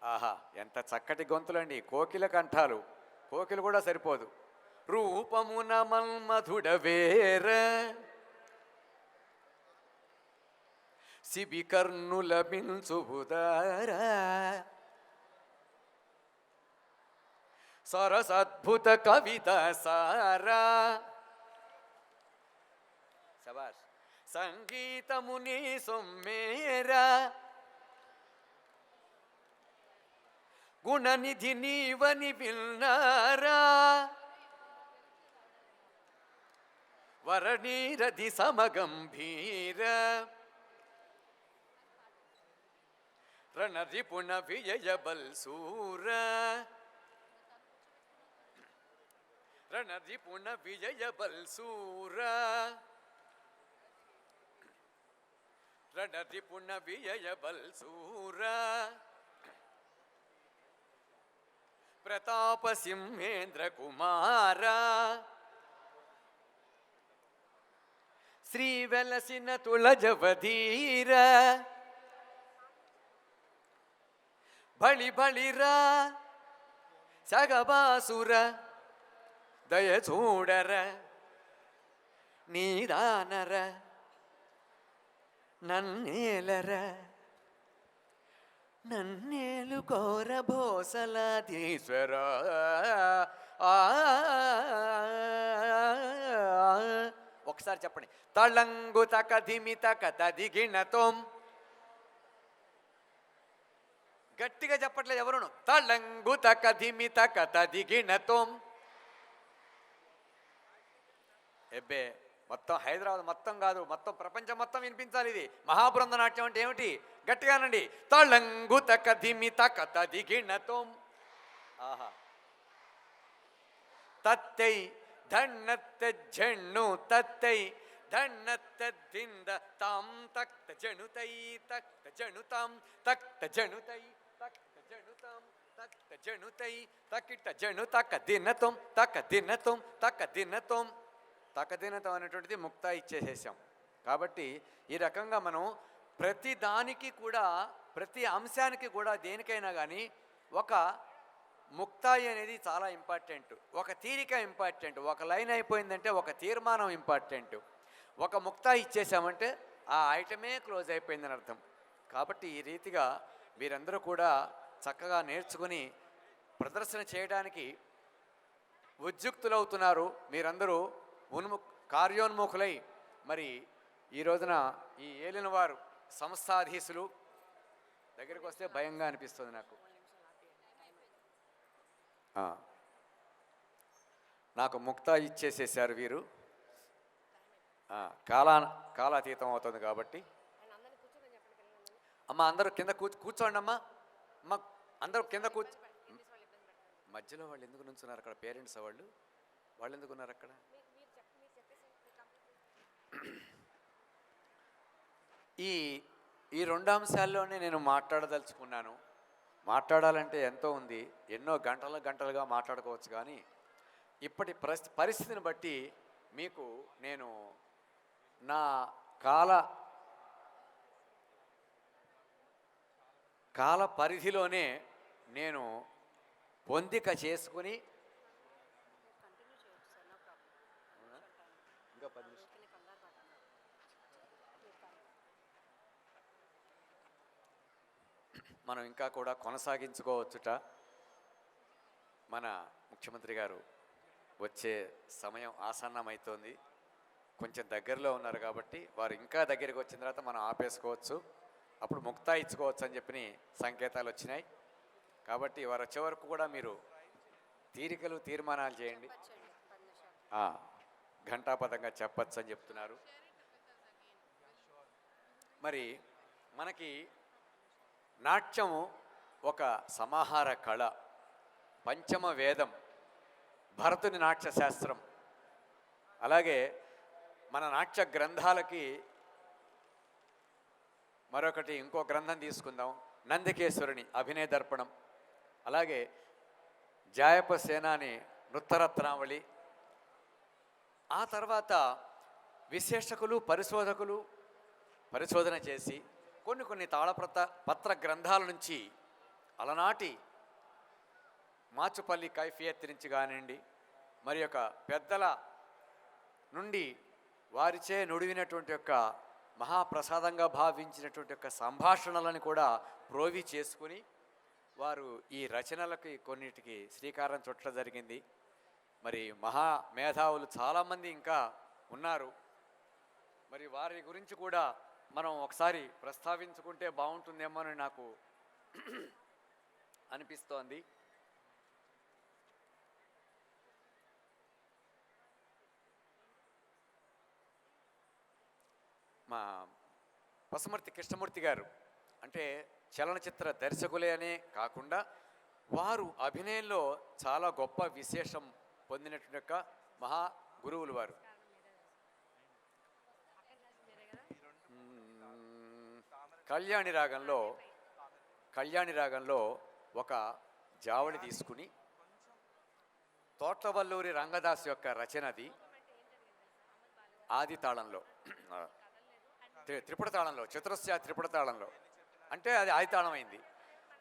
ఆహా, ఎంత చక్కటి గొంతులండి, కోకిల కంఠాలు. కోకిలు కూడా సరిపోదు. రూపమున మన్మధుడ వేర శిబి కర్ణుల మించుబుదార సరసద్భుత కవిత సారా శబాష్ సంగీతముని సొమ్మేరా గుణనిధి నీవని విన్నారా వరణీరధి సమగంభీర రణరిపుణ విజయ బల్సూర రణరిపుణ విజయ బల్సూర రణరిపుణ విజయ బల్సూర ప్రతాప సింహేంద్ర కుమార శ్రీ వెలసిన తులజవధీర బళి బళిరా సగబాసుర దయ చూడర నీదానర నన్నేలర నన్నేలు కోర భోసలాధీశ్వర ఒకసారి చెప్పండి. తళంగు తక ధిమిత కథ దిగిణతోం. గట్టిగా చెప్పట్లేదు ఎవరును. తళంగు తక ధిమిత కథ దిగిణతోం. ఎబ్బే, మొత్తం హైదరాబాద్ మొత్తం కాదు, మొత్తం ప్రపంచం మొత్తం వినిపించాలి. ఇది మహాబృంద నాట్యం అంటే ఏమిటి? గట్టిగానండి. తళంగు తక ధిమిత కథ దిగిణతోం. ఆహా. తత్తై ధన్నత్త జణ్ణు తత్తై ధన్నత్త దింద తాం తక్త జణుతై తక్త జణుతాం తక్త జణుతై తక్త జణుతాం తక్త జణుతై తకిట జణు తక దినతం తక దినతం తక దినతం. తకదినతం అనేటువంటిది ముక్తా ఇచ్చేసేసాం. కాబట్టి ఈ రకంగా మనం ప్రతి దానికి కూడా, ప్రతి అంశానికి కూడా, దేనికైనా కానీ ఒక ముక్తాయి అనేది చాలా ఇంపార్టెంట్. ఒక తీరిక ఇంపార్టెంట్. ఒక లైన్ అయిపోయిందంటే ఒక తీర్మానం ఇంపార్టెంట్. ఒక ముక్తాయి ఇచ్చేసామంటే ఆ ఐటమే క్లోజ్ అయిపోయిందని అర్థం. కాబట్టి ఈ రీతిగా మీరందరూ కూడా చక్కగా నేర్చుకుని ప్రదర్శన చేయడానికి ఉద్యుక్తులవుతున్నారు. మీరందరూ కార్యోన్ముఖులై మరి ఈ రోజున ఈ ఏలినవారు సంస్థాధీశులు దగ్గరికి వస్తే భయంగా అనిపిస్తుంది నాకు. నాకు ముక్తా ఇచ్చేసేసారు వీరు. కాలాతీతం అవుతుంది కాబట్టి అమ్మ అందరూ కింద కూర్చోండి అమ్మా. అమ్మ అందరూ కింద మధ్యలో వాళ్ళు ఎందుకు నుంచున్నారు అక్కడ? పేరెంట్స్ వాళ్ళు ఎందుకు ఉన్నారు అక్కడ? ఈ రెండు అంశాల్లోనే నేను మాట్లాడదలుచుకున్నాను. మాట్లాడాలంటే ఎంతో ఉంది, ఎన్నో గంటలుగా మాట్లాడుకోవచ్చు. కానీ ఇప్పటి పరిస్థితిని బట్టి మీకు నేను నా కాల పరిధిలోనే నేను పొందిక చేసుకుని ఇంకా 10 నిమిషాలు మనం ఇంకా కూడా కొనసాగించుకోవచ్చుట. మన ముఖ్యమంత్రి గారు వచ్చే సమయం ఆసన్నమవుతోంది. కొంచెం దగ్గరలో ఉన్నారు కాబట్టి వారు ఇంకా దగ్గరికి వచ్చిన తర్వాత మనం ఆపేసుకోవచ్చు, అప్పుడు ముక్తా ఇచ్చుకోవచ్చు అని చెప్పి సంకేతాలు వచ్చినాయి. కాబట్టి వారు వచ్చే వరకు కూడా మీరు తీర్మానాలు చేయండి. ఘంటాపథంగా చెప్పచ్చు అని చెప్తున్నారు. మరి మనకి నాట్యము ఒక సమాహార కళ, పంచమ వేదం, భరతుని నాట్య శాస్త్రం. అలాగే మన నాట్య గ్రంథాలకి మరొకటి ఇంకో గ్రంథం తీసుకుందాం, నందికేశ్వరుని అభినయ దర్పణం. అలాగే జాయప సేనాని నృత్తరత్నావళి. ఆ తర్వాత విశేషకులు పరిశోధకులు పరిశోధన చేసి కొన్ని తాళపత్ర గ్రంథాల నుంచి అలనాటి మాచుపల్లి కైఫియత్ నుంచి కానివ్వండి, మరి యొక్క పెద్దల నుండి వారిచే నుడివినటువంటి యొక్క మహాప్రసాదంగా భావించినటువంటి యొక్క సంభాషణలను కూడా ప్రోవి చేసుకుని వారు ఈ రచనలకి కొన్నిటికి శ్రీకారం చుట్టడం జరిగింది. మరి మహామేధావులు చాలామంది ఇంకా ఉన్నారు. మరి వారి గురించి కూడా మనం ఒకసారి ప్రస్తావించుకుంటే బాగుంటుందేమో అని నాకు అనిపిస్తోంది. మా పసుమర్తి కృష్ణమూర్తి గారు అంటే చలనచిత్ర దర్శకులే అనే కాకుండా వారు అభినయంలో చాలా గొప్ప విశేషం పొందినటువంటి యొక్క మహా గురువులు వారు. కళ్యాణి రాగంలో ఒక జావళి తీసుకుని తోట్లవల్లూరి రంగదాస్ యొక్క రచనది ఆది తాళంలో, త్రిపుట తాళంలో, చతురస్య త్రిపుట తాళంలో అంటే అది ఆది తాళం అయింది.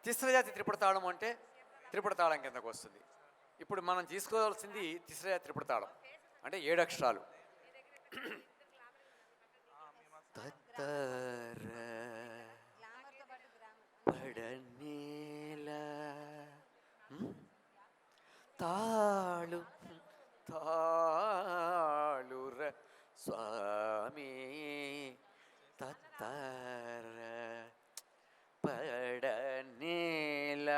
తిస్రజాతి త్రిపుట తాళం అంటే త్రిపుట తాళం కిందకు వస్తుంది. ఇప్పుడు మనం తీసుకోవాల్సింది తిస్రజాతి త్రిపుట తాళం అంటే 7 అక్షరాలు. పడనేల తాళు తాళుర స్వామి తత్తర పడనేల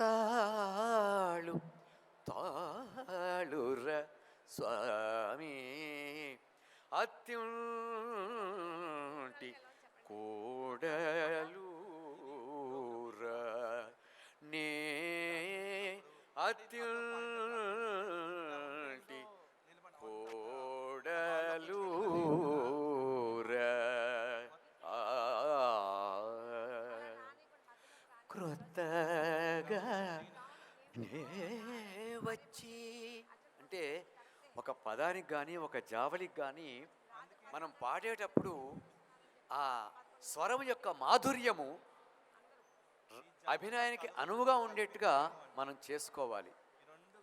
తాళు తాళుర స్వామి అత్యుంటి కోడలూర నే అత్యుంటి కోడలూర క్రొత్తగా నే వచ్చి అంటే ఒక పదానికి కానీ ఒక జావలికి కానీ మనం పాడేటప్పుడు ఆ స్వరం యొక్క మాధుర్యము అభినయానికి అనువుగా ఉండేట్టుగా మనం చేసుకోవాలి.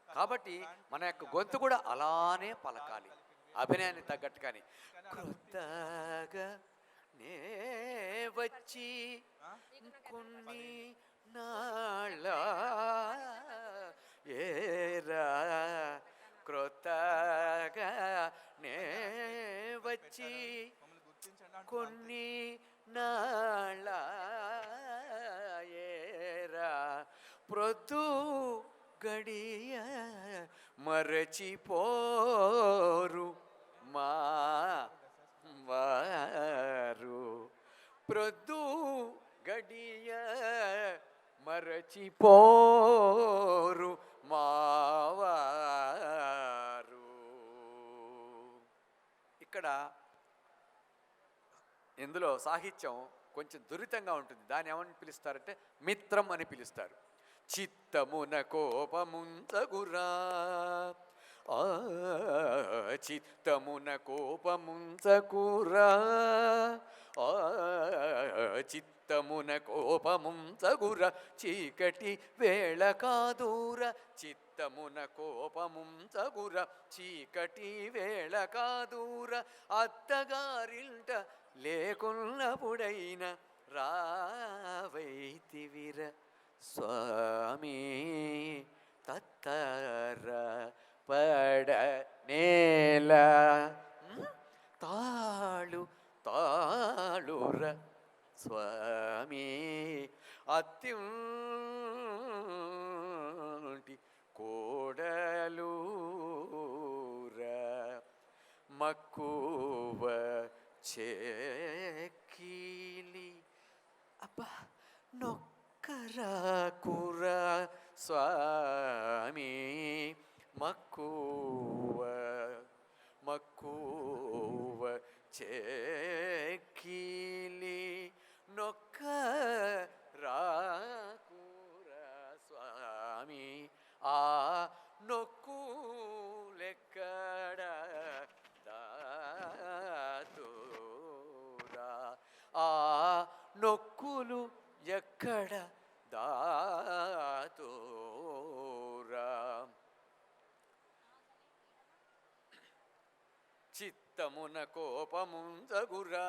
కాబట్టి మన యొక్క గొంతు కూడా అలానే పలకాలి అభినయానికి తగ్గట్టుగాని. క్రొత్తగా నే వచ్చి కొన్ని నాళ్ళ ఏరా క్రొత్తగా నే వచ్చి కొన్ని నాళ్ళ ఏరా ప్రొద్దు గడియ మరచిపోరు మా వారు ప్రొద్దు గడియ మరచిపోరు మావారు. ఇక్కడ ఇందులో సాహిత్యం కొంచెం దురితంగా ఉంటుంది. దాన్ని ఏమని పిలుస్తారంటే మిత్రం అని పిలుస్తారు. చిత్తమున కోపముంచగురా, చిత్తమున కోపముంచకురా, చిత్తమున కోపముంచగుర చీకటి వేళ కాదూర, చిత్తమున కోపముంచగుర చీకటి వేళ కాదూర, అత్తగారింట లేకున్నప్పుడైన రావైతివిర స్వామి తత్తర పడ నేల తాళు తాళుర స్వామి అత్యుంటి కోడలూర మక్కువ చేకీలి అబ్బా నొక్కరాకుర స్వామి మక్కువ మక్కువ చేకీలి నొక్కరాకుర స్వామి ఆ నొక్కు లెక్కడ దాతురా ఆ నొక్కులు ఎక్కడ దాతురా చిత్తమున కోపముంచగురా